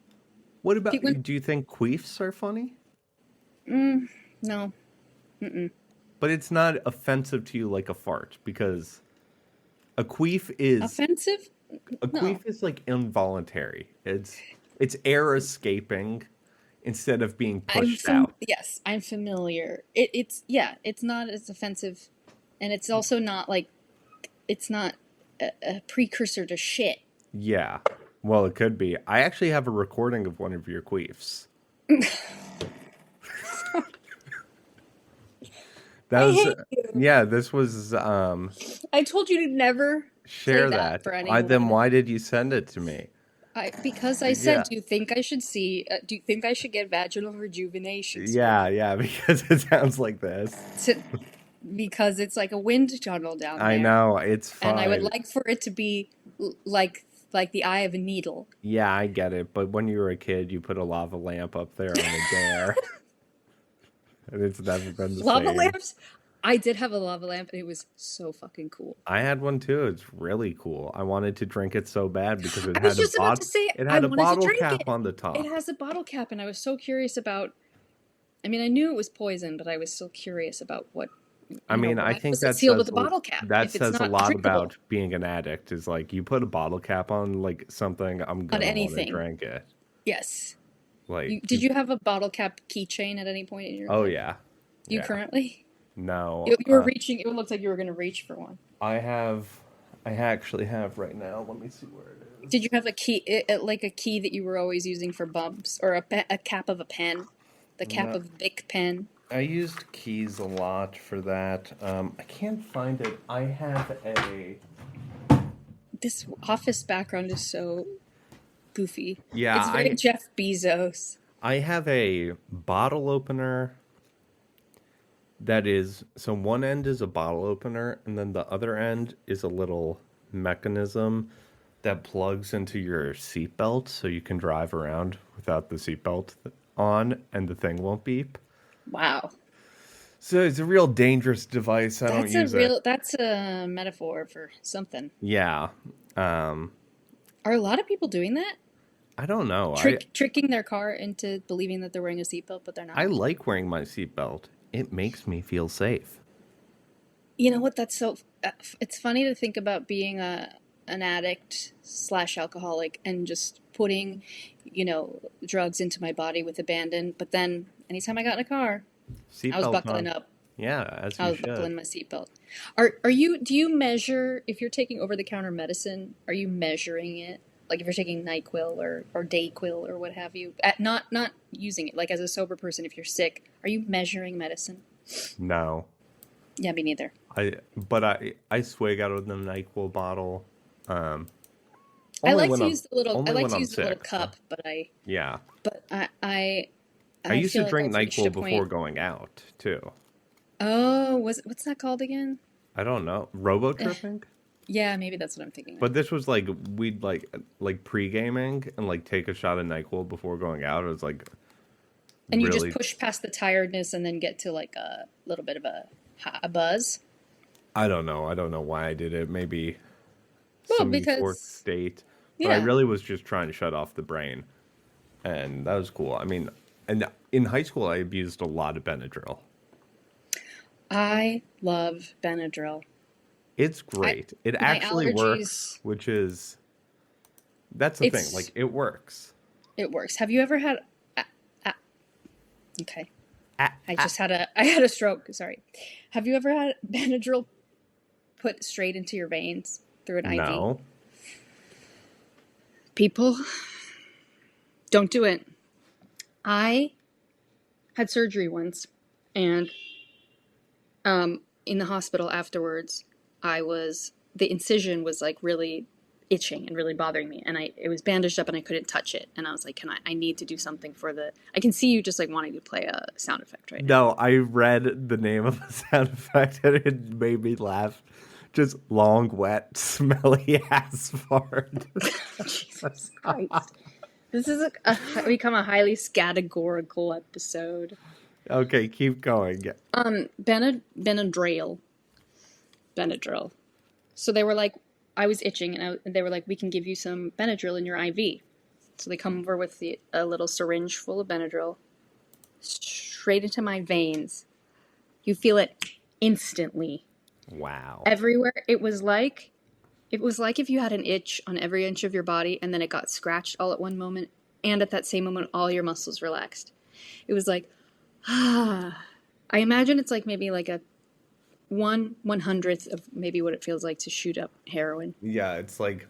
What about, When, do you think queefs are funny? no. Mm-mm. But it's not offensive to you like a fart, because a queef is Offensive? a No. queef is like involuntary. It's air escaping instead of being pushed out. Yes, I'm familiar. It's not as offensive, and it's also not like, it's not a precursor to shit. Yeah. Well, it could be. I actually have a recording of one of your queefs. That was, hate you. yeah, this was, I told you to never share say that. for anyone. Then why did you send it to me? Because I said, Yeah. do you think I should do you think I should get vaginal rejuvenation? Yeah, because it sounds like this. Because it's like a wind tunnel down there. I know, it's fine. And I would like for it to be like the eye of a needle. Yeah, I get it. But when you were a kid, you put a lava lamp up there on a dare. And it's never been the Lava same. lamps? I did have a lava lamp, and it was so fucking cool. I had one too. It's really cool. I wanted to drink it so bad because it I was had just about to say, it I had a wanted to bottle drink cap it. on the top. It has a bottle cap, and I was so curious about. I mean, I knew it was poison, but I was still curious about what. I mean, I why think was that it sealed says with a bottle cap. that if it's says a not lot drinkable. about being an addict. Is like you put a bottle cap on like something, I'm gonna want to anything. drink it. Yes. Like, did you have a bottle cap keychain at any point in your life? Oh yeah. Do you currently? No. You were reaching. It looked like you were going to reach for one. I actually have right now. Let me see where it is. Did you have a key, like a key that you were always using for bumps, or a cap of a pen, the cap of Bic pen? I used keys a lot for that. I can't find it. I have a. This office background is so goofy. Yeah, it's very Jeff Bezos. I have a bottle opener. That is, so one end is a bottle opener, and then the other end is a little mechanism that plugs into your seatbelt so you can drive around without the seatbelt on and the thing won't beep. Wow. So it's a real dangerous device. I don't use it. That's a metaphor for something. Yeah. Are a lot of people doing that? I don't know. Tricking their car into believing that they're wearing a seatbelt, but they're not. I like wearing my seatbelt. It makes me feel safe. You know what? That's so. It's funny to think about being an addict / alcoholic and just putting, drugs into my body with abandon. But then, anytime I got in a car, I was buckling up. Yeah, as you should. Buckling my seatbelt. Do you measure if you're taking over the counter medicine? Are you measuring it? Like if you're taking NyQuil or Dayquil or what have you, not using it. Like as a sober person, if you're sick, are you measuring medicine? No. Yeah, me neither. I swig out of the NyQuil bottle. I like to use the little. I like to use the little cup, but I. Yeah. But I used to drink NyQuil before going out too. Oh, what's that called again? I don't know. Robo-tripping? Yeah, maybe that's what I'm thinking. But this was like we'd like pre-gaming and like take a shot of NyQuil before going out. It was like. And you just push past the tiredness and then get to like a little bit of a buzz. I don't know. I don't know why I did it. Maybe some euphoric state. But Yeah. I really was just trying to shut off the brain, and that was cool. I mean, and in high school I abused a lot of Benadryl. I love Benadryl. It's great. It actually works, which is that's the thing. Like it works. It works. Have you ever had? Okay. I had a stroke. Sorry. Have you ever had Benadryl put straight into your veins through an IV? No. People, don't do it. I had surgery once, and in the hospital afterwards, the incision was like really itching and really bothering me, and it was bandaged up and I couldn't touch it, and I was like, I need to do something for I can see you just like wanting to play a sound effect right now. No, I read the name of the sound effect and it made me laugh. Just long, wet, smelly ass fart. Jesus Christ. This is become a highly categorical episode. Okay, keep going. Benadryl. Benadryl. So they were like, I was itching, and they were like, we can give you some Benadryl in your IV. So they come over with a little syringe full of Benadryl, straight into my veins. You feel it instantly, Wow. everywhere. It was like if you had an itch on every inch of your body, and then it got scratched all at one moment, and at that same moment, all your muscles relaxed. It was like, ah. I imagine it's like maybe like a 1/100th of maybe what it feels like to shoot up heroin. Yeah, it's like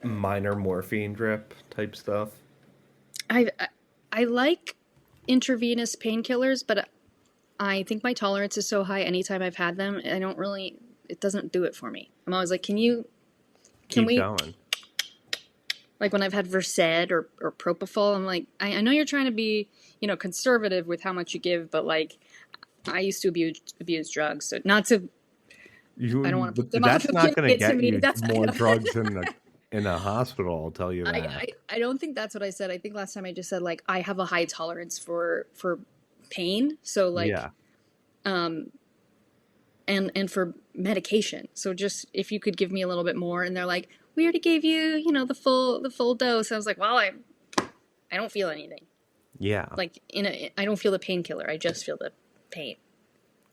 minor morphine drip type stuff. I like intravenous painkillers, but I think my tolerance is so high anytime I've had them, I don't really, it doesn't do it for me. I'm always like, can Keep we, going. like when I've had Versed or Propofol, I'm like, I know you're trying to be, conservative with how much you give, but like, I used to abuse drugs, so not to, I don't want to But put them off that's of not giving going to it to get me. you That's more drugs in a hospital, I'll tell you I, that. I don't think that's what I said. I think last time I just said like I have a high tolerance for pain, so like Yeah. and for medication. So just if you could give me a little bit more, and they're like, we already gave you, the full dose. I was like, well, I don't feel anything. Yeah. Like I don't feel the painkiller. I just feel the pain,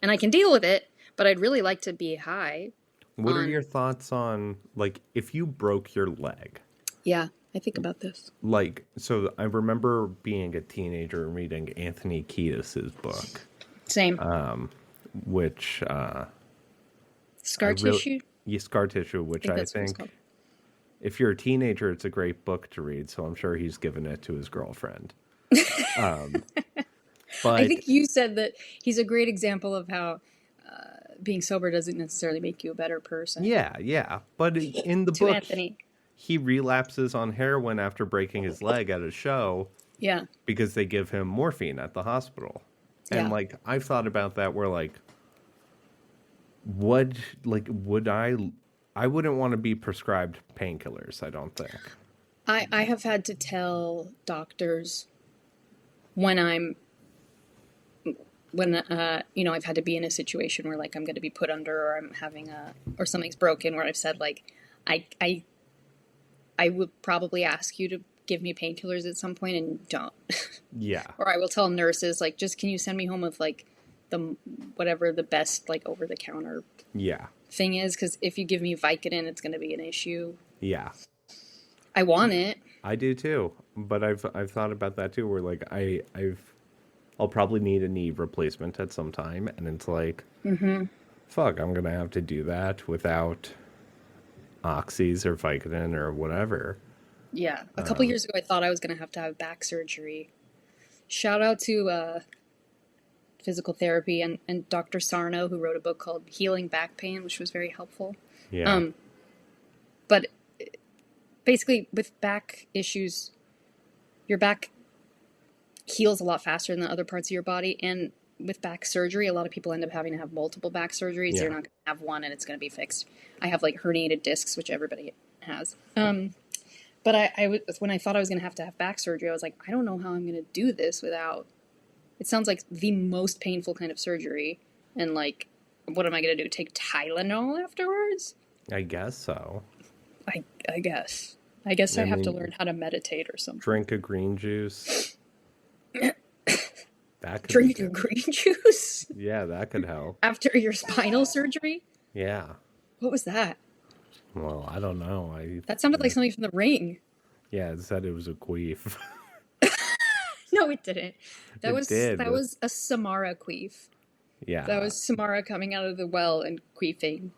and I can deal with it. But I'd really like to be high What are on. your thoughts on, like, if you broke your leg? Yeah, I think about this. Like, so I remember being a teenager and reading Anthony Kiedis's book, Same which I scar really, tissue. Scar Tissue, I which think I that's what it's think called. if you're a teenager, it's a great book to read. So I'm sure he's given it to his girlfriend. I But think you said that he's a great example of how being sober doesn't necessarily make you a better person. yeah, yeah. But in the To book, Anthony. he relapses on heroin after breaking his leg at a show Yeah. because they give him morphine at the hospital. And Yeah. like I've thought about that where like would I wouldn't want to be prescribed painkillers, I don't think. I have had to tell doctors when I'm when I've had to be in a situation where like I'm going to be put under, or I'm having or something's broken, where I've said like I I I would probably ask you to give me painkillers at some point, and don't. Yeah. Or I will tell nurses like, just can you send me home with like the whatever the best like over the counter Yeah. thing is, because if you give me Vicodin, it's going to be an issue. Yeah. I want it. I do too. But I've thought about that too where like I'll probably need a knee replacement at some time and it's like fuck, I'm going to have to do that without oxys or Vicodin or whatever. Yeah. A couple years ago, I thought I was going to have back surgery. Shout out to physical therapy and Dr. Sarno, who wrote a book called Healing Back Pain, which was very helpful. Yeah. But basically, with back issues, your back heals a lot faster than other parts of your body. And with back surgery, a lot of people end up having to have multiple back surgeries. Yeah. You're not going to have one and it's going to be fixed. I have like herniated discs, which everybody has. But when I thought I was going to have back surgery, I was like, I don't know how I'm going to do this without. It sounds like the most painful kind of surgery. And like, what am I going to do? Take Tylenol afterwards? I guess so. I guess. I guess I have to mean, learn how to meditate or something. drink a green juice. That could Drink be your good. green juice Yeah, that could help. after your spinal surgery? Yeah. What was that? Well, I don't know. That sounded like something from The Ring. Yeah, it said it was a queef. No, it didn't. That It did. was a Samara queef. Yeah. That was Samara coming out of the well and queefing.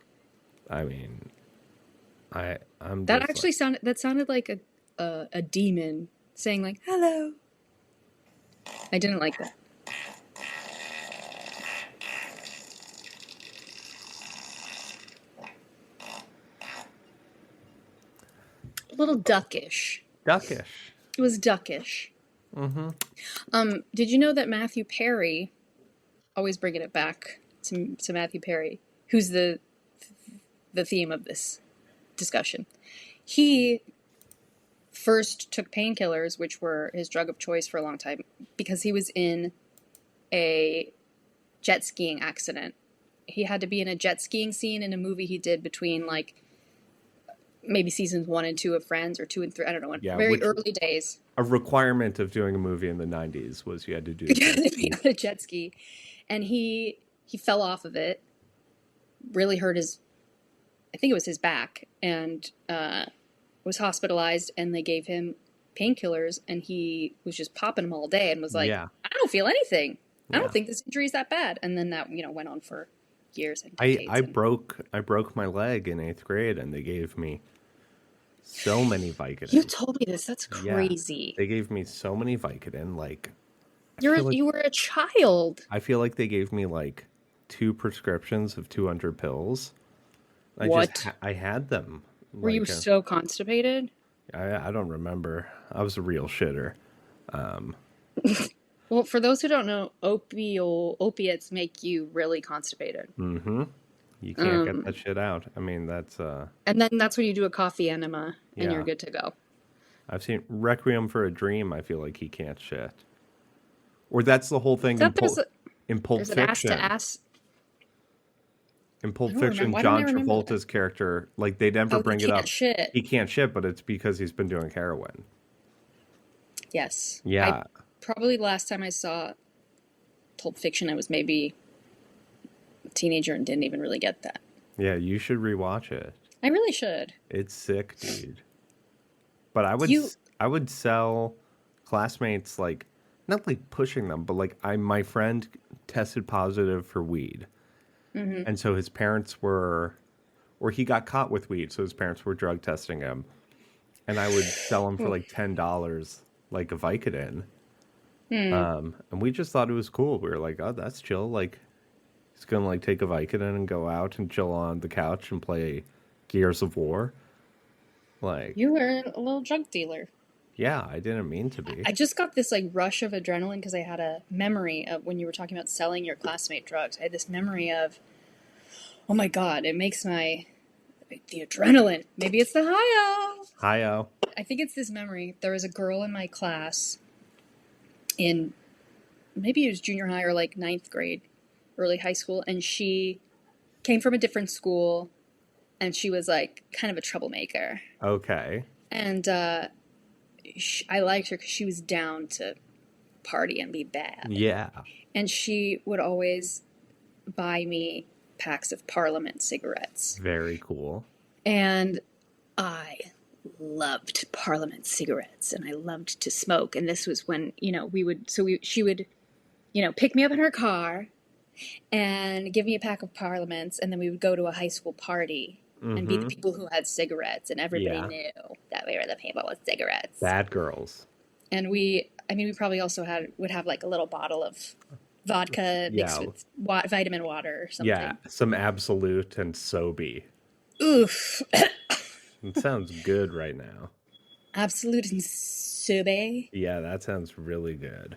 I mean, I'm That just actually sounded like a demon saying like hello. I didn't like that. A little duckish. duckish. It was duckish. Did you know that Matthew Perry, always bringing it back to Matthew Perry, who's the theme of this discussion, he first took painkillers, which were his drug of choice for a long time, because he was in a jet skiing accident. He had to be in a jet skiing scene in a movie he did between like maybe seasons 1 and 2 of Friends, or 2 and 3. I don't know when. Yeah, Very which early days. a requirement of doing a movie in the 90s was you had to do a He had jet to be ski. on a jet ski, and he fell off of it. Really hurt his, I think it was his back, and was hospitalized. And they gave him painkillers, and he was just popping them all day, and was like, Yeah, I don't feel anything. I don't yeah. think this injury is that bad. And then that went on for years and I decades. I And broke I broke my leg in 8th grade, and they gave me so many you Vicodin. told me this. That's Yeah, crazy. they gave me so many Vicodin. Like I You're feel like you were a child. I feel like they gave me like 2 prescriptions of 200 pills. What? I had them. Were you Like so constipated? I don't remember. I was a real shitter. Well, for those who don't know, opiates make you really constipated. Mm-hmm. You can't get Um, that shit out. I mean, that's and then that's when you do a coffee enema and you're yeah. good to go. I've seen Requiem for a Dream. I feel like he can't shit. Or that's the whole thing Except In Pulp there's an ass to Fiction. ass. In I Pulp don't remember. Fiction, Why don't I John remember that? Travolta's character, like they never Oh, he bring it can't up. shit. He can't shit, but it's because he's been doing heroin. Yes. I Yeah, probably last time I saw Pulp Fiction, I was maybe a teenager and didn't even really get that. yeah. You should rewatch it. I really should. It's sick, dude. But You. I would sell classmates like not like pushing them, but like my friend tested positive for weed, Hmm. and so his parents were, or he got caught with weed, so his parents were drug testing him, and I would sell him for like $10, like a Vicodin. And we just thought it was cool. We were like, oh, that's chill. Like he's gonna like take a Vicodin and go out and chill on the couch and play Gears of War. Like, You were a little drug dealer. yeah, I didn't mean to be. I just got this like rush of adrenaline because I had a memory of when you were talking about selling your classmate drugs. I had this memory of, oh my God, it makes the adrenaline. Maybe it's the high. Hi-oh. I think it's this memory. There was a girl in my class in, maybe it was junior high or like ninth grade, early high school, and she came from a different school, and she was like kind of a troublemaker. Okay. And I liked her because she was down to party and be bad. Yeah. And she would always buy me packs of Parliament cigarettes. Very cool. And I loved Parliament cigarettes, and I loved to smoke. And this was when, she would, pick me up in her car and give me a pack of Parliaments, and then we would go to a high school party and be the Mm-hmm. people who had cigarettes, and everybody Yeah. knew that we were the people with cigarettes. Bad girls. And we probably also would have like a little bottle of vodka mixed Yeah. with vitamin water or something. Yeah. Some Absolute and Sobe. Oof. It sounds good right now. Absolute and sobe. Yeah, that sounds really good.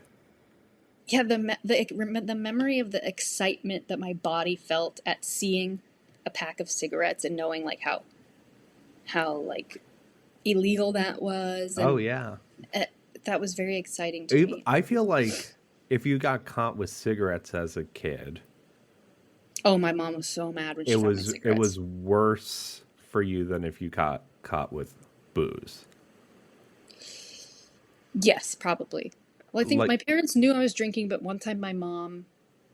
Yeah, the memory of the excitement that my body felt at seeing a pack of cigarettes and knowing like how like illegal that was, Oh, and yeah. that was very exciting to me. I feel like if you got caught with cigarettes as a kid, Oh, my mom was so mad when she found my it cigarettes. was worse for you than if you got caught with booze. Yes, probably. Well, I think Like, my parents knew I was drinking, but one time my mom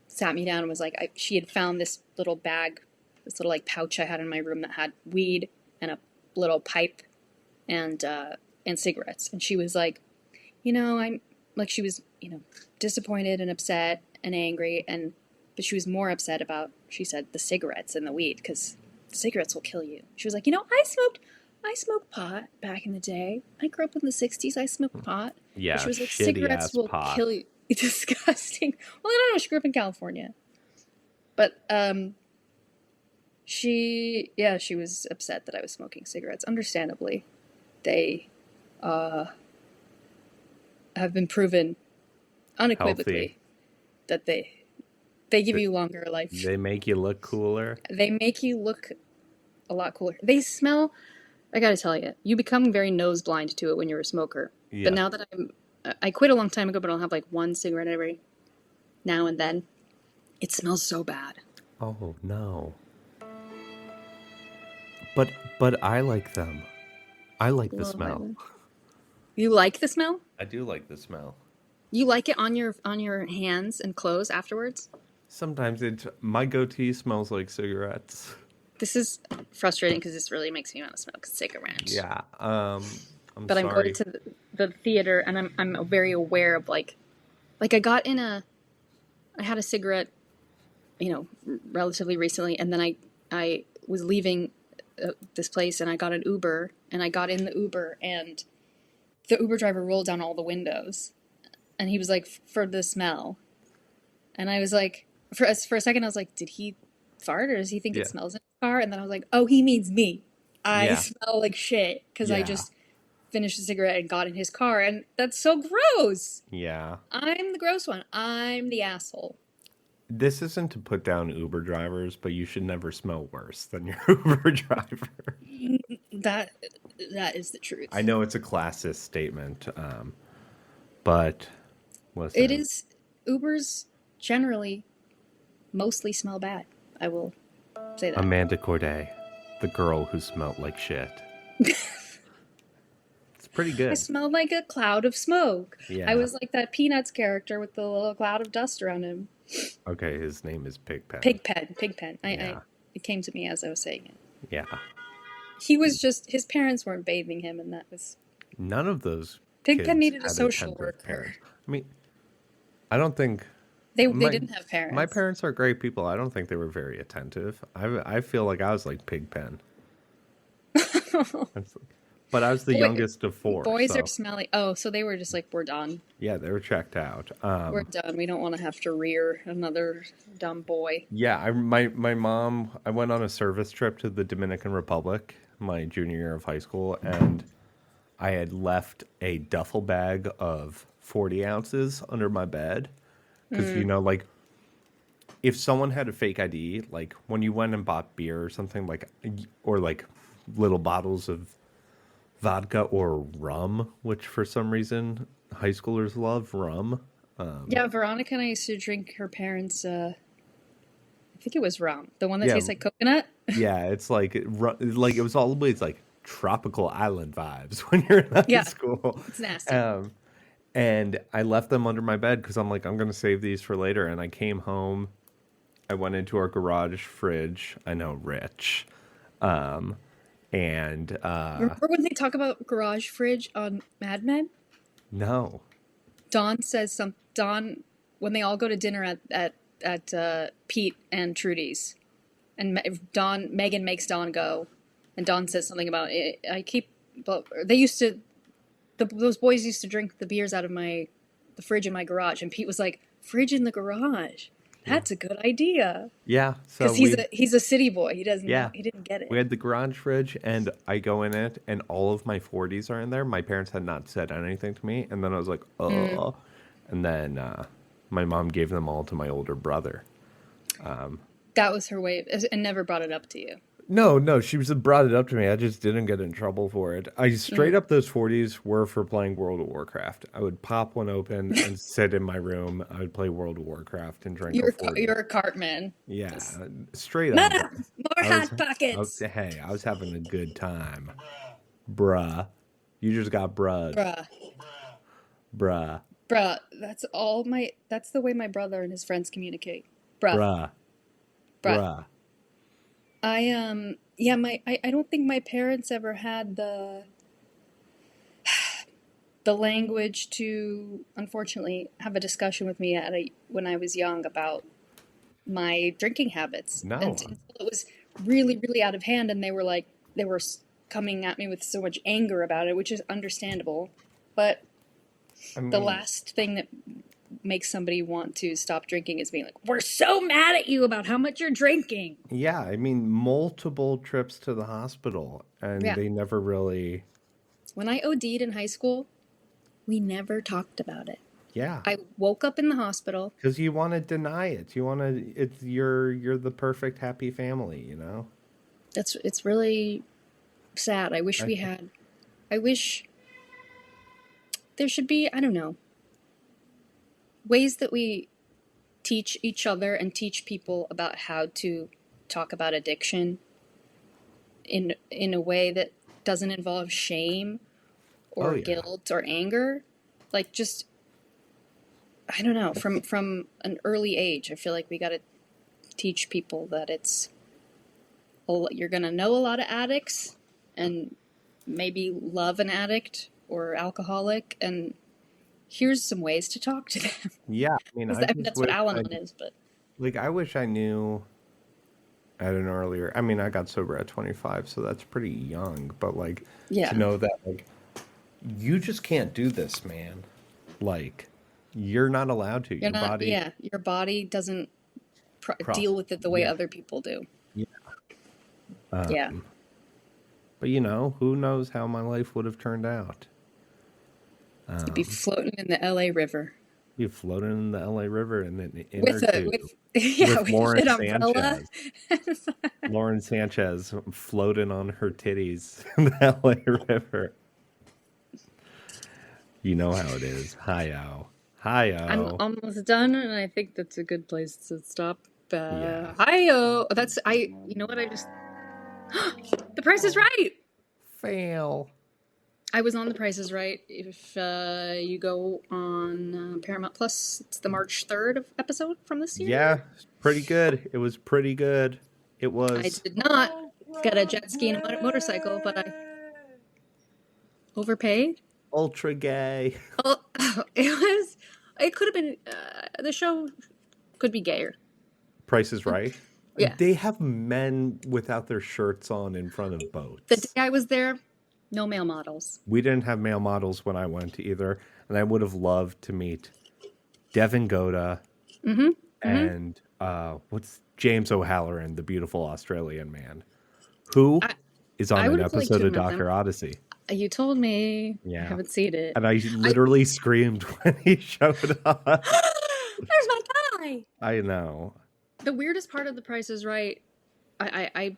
sat me down and was like, she had found this little bag, this little like pouch I had in my room that had weed and a little pipe and cigarettes, and she was like, I'm like, she was disappointed and upset and angry, but she was more upset about, she said, the cigarettes and the weed, because the cigarettes will kill you. She was like, I smoked pot back in the day. I grew up in the 60s. I smoked pot. yeah, And she was like, shitty cigarettes ass will pot. kill you. It's disgusting. Well, I don't know. She grew up in California. But she was upset that I was smoking cigarettes. Understandably. They have been proven unequivocally Healthy. that they give you longer life. They make you look cooler. They make you look a lot cooler. They smell. I gotta tell you, you become very nose blind to it when you're a smoker. Yeah. But now that I quit a long time ago, but I'll have like one cigarette every now and then. It smells so bad. Oh no. But I like them. I like the smell. Well, you like the smell? I do like the smell. You like it on your hands and clothes afterwards? Sometimes my goatee smells like cigarettes. This is frustrating because this really makes me want to smoke a cigarette. Yeah. I'm But I'm going sorry. to the theater and I'm very aware of like I had a cigarette, you know, relatively recently, and then I was leaving this place and I got an Uber and I got in the Uber and the Uber driver rolled down all the windows and he was like, for the smell. And I was like, for a second, I was like, did he fart or does he think it Yeah. smells in his car? And then I was like, oh, he means me. I Yeah. smell like shit because I Yeah. just finished the cigarette and got in his car. And that's so gross. Yeah. I'm the gross one. I'm the asshole. This isn't to put down Uber drivers, but you should never smell worse than your Uber driver. That that is the I truth. know it's a classist statement, but It listen, is Ubers generally mostly smell bad. I will say that. Amanda Corday, the girl who smelled like shit. It's pretty I good. smelled like a cloud of smoke. I Yeah. was like that Peanuts character with the little cloud of dust around him. Okay, his name is Pigpen. Pigpen, Pigpen. Yeah. It came to me as I was saying it. Yeah. He was just his parents weren't bathing him, and that was None of those Pigpen kids needed a had social attentive worker. parents. I mean, I don't think They my didn't have my parents. parents are great people. I don't think they were very attentive. I feel like I was like Pigpen. But I was the Boy, youngest of four, boys are so smelly. Oh, so they were just like, we're done. yeah, they were checked out. We're done. We don't want to have to rear another dumb boy. Yeah, my mom. I went on a service trip to the Dominican Republic my junior year of high school, and I had left a duffel bag of 40 ounces under my bed because Mm. like if someone had a fake ID, like when you went and bought beer or something, like or like little bottles of vodka or rum, which for some reason high schoolers love rum. Yeah, Veronica and I used to drink her parents' I think it was rum. The one that Yeah, tastes like coconut. yeah, it's like it was always like tropical island vibes when you're in high Yeah, school. it's nasty. Um, and I left them under my bed because I'm like, I'm gonna save these for later. And I came home, I went into our garage fridge. I know, rich. And Remember when they talk about garage fridge on Mad Men? no, Dawn says Dawn when they all go to dinner at Pete and Trudy's, and Megan makes Dawn go, and Dawn says something about it. But they used to those boys used to drink the beers out of the fridge in my garage, and Pete was like, "Fridge in the garage, yeah, that's a good idea," yeah. So because he's a city boy. He doesn't know, yeah, he didn't get we it. had the garage fridge, and I go in it, and all of my 40s are in there. My parents had not said anything to me, and then I was like, Mm. oh, and then my mom gave them all to my older brother. That was her way, and never brought it up to you. No, no, she was brought it up to me. I just didn't get in trouble for it. I straight Mm. up those 40s were for playing World of Warcraft. I would pop one open and sit in my room. I would play World of Warcraft and drink a 40. You're a cart man. Yeah, Just, straight Mom, up. more I was, hot pockets. hey, I was having a good time, bruh. You just got brud, Bruh. bruh, Bruh. That's the way my brother and his friends communicate. Bruh. bruh, Bruh. bruh. Yeah, I don't think my parents ever had the language to, unfortunately, have a discussion with me when I was young about my drinking habits. And No, until it was really, really out of hand, and they were coming at me with so much anger about it, which is understandable. But I the mean, last thing that makes somebody want to stop drinking is being like, "We're so mad at you about how much you're drinking." yeah, I mean, multiple trips to the hospital, and Yeah. they never really, When I OD'd in high school, we never talked about it. yeah. I woke up in the hospital. Because you want to deny it. You want to. It's you're the perfect happy family. It's really sad. I, I wish there should be, I don't know, ways that we teach each other and teach people about how to talk about addiction in a way that doesn't involve shame Oh or yeah. guilt or anger. Like, just, I don't know, from an early age, I feel like we got to teach people that you're going to know a lot of addicts and maybe love an addict or alcoholic, and here's some ways to talk to them. Yeah, I mean, 'Cause, I I mean, just that's what wish Al-Anon is, but I wish I knew at an earlier. I mean, I got sober at 25, so that's pretty young. But like, to yeah, know that like you just can't do this, man. Like, you're not allowed to. you're Your not, body yeah, your body doesn't deal process. with it the way Yeah, other people do. yeah. Yeah. But you know, who knows how my life would have turned out? You'd be floating in the LA River You floating in the LA River in an inner with tube yeah, with with Lauren an umbrella. Sanchez. Lauren Sanchez floating on her titties in the LA River. You know how it is. Hi-oh. I'm Hi-oh. almost done, and I think that's a good place to stop. Yeah. Hi-yo. That's, you know what, I just, The Price is Right. Fail. I was on The Price is Right. If you go on Paramount Plus, it's the March 3rd episode from this year. Yeah, pretty good. It was pretty good. It I was did not get a jet ski and a motorcycle, but I overpaid. ultra gay. Oh, it could have been, the show could be gayer. Price is Right. Yeah. They have men without their shirts on in front of The boats. day I was there, no male models. We didn't have male models when I went either, and I would have loved to meet Devin Goda and what's James O'Halloran, the beautiful Australian man, who is on I an would have liked episode to of have met them. Dr. Odyssey. You told me. Yeah. I haven't seen it. And I literally screamed when he showed up. There's my guy. I know. The weirdest part of The Price is Right, I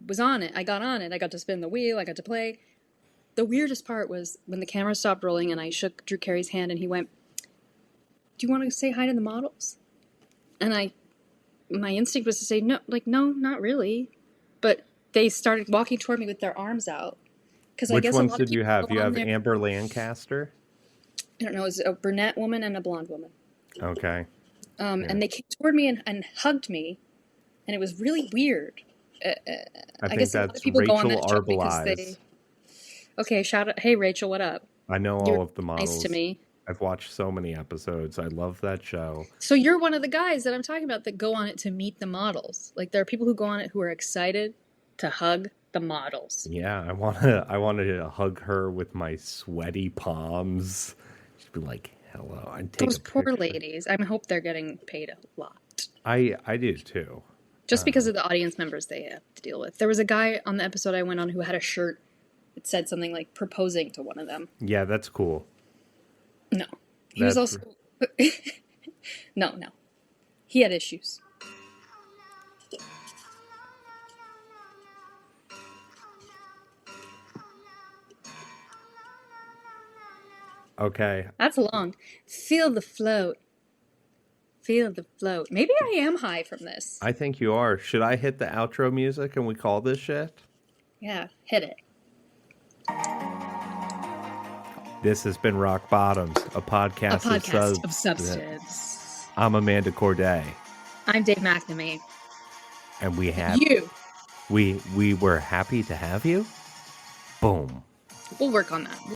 was on it. I got on it. I got to spin the wheel. I got to play. The weirdest part was when the camera stopped rolling and I shook Drew Carey's hand and he went, "Do you want to say hi to the models?" And my instinct was to say no, no, not really. But they started walking toward me with their arms out. Because I Which guess ones a lot did of you people have? go You on have there. Amber Lancaster? I don't know, it was a brunette woman and a blonde woman. Okay. And they came toward me and hugged me, and it was really weird. I think guess a lot of that's people go on Rachel that show because Arbelize. Okay, shout out. Hey, Rachel, what up? I know You're all of the models. nice to me. I've watched so many episodes. I love that show. So you're one of the guys that I'm talking about that go on it to meet the models. Like, there are people who go on it who are excited to hug the models. Yeah, I wanted to hug her with my sweaty palms. She'd be like, "Hello." I'd take Those a poor picture. ladies. I hope they're getting paid a lot. I do too. Just because of the audience members they have to deal with. There was a guy on the episode I went on who had a shirt that said something like proposing to one of them. Yeah, that's cool. No. He was That's- also... No. He had issues. Okay. That's long. Feel the float. Feel the float. Maybe I am high from this. I think you are. Should I hit the outro music and we call this shit? Yeah, hit it. This has been Rock Bottoms, a A podcast, podcast of substance. I'm Amanda Corday, I'm Dave McNamee. and we have You. we were happy to have you. Boom. We'll work on that.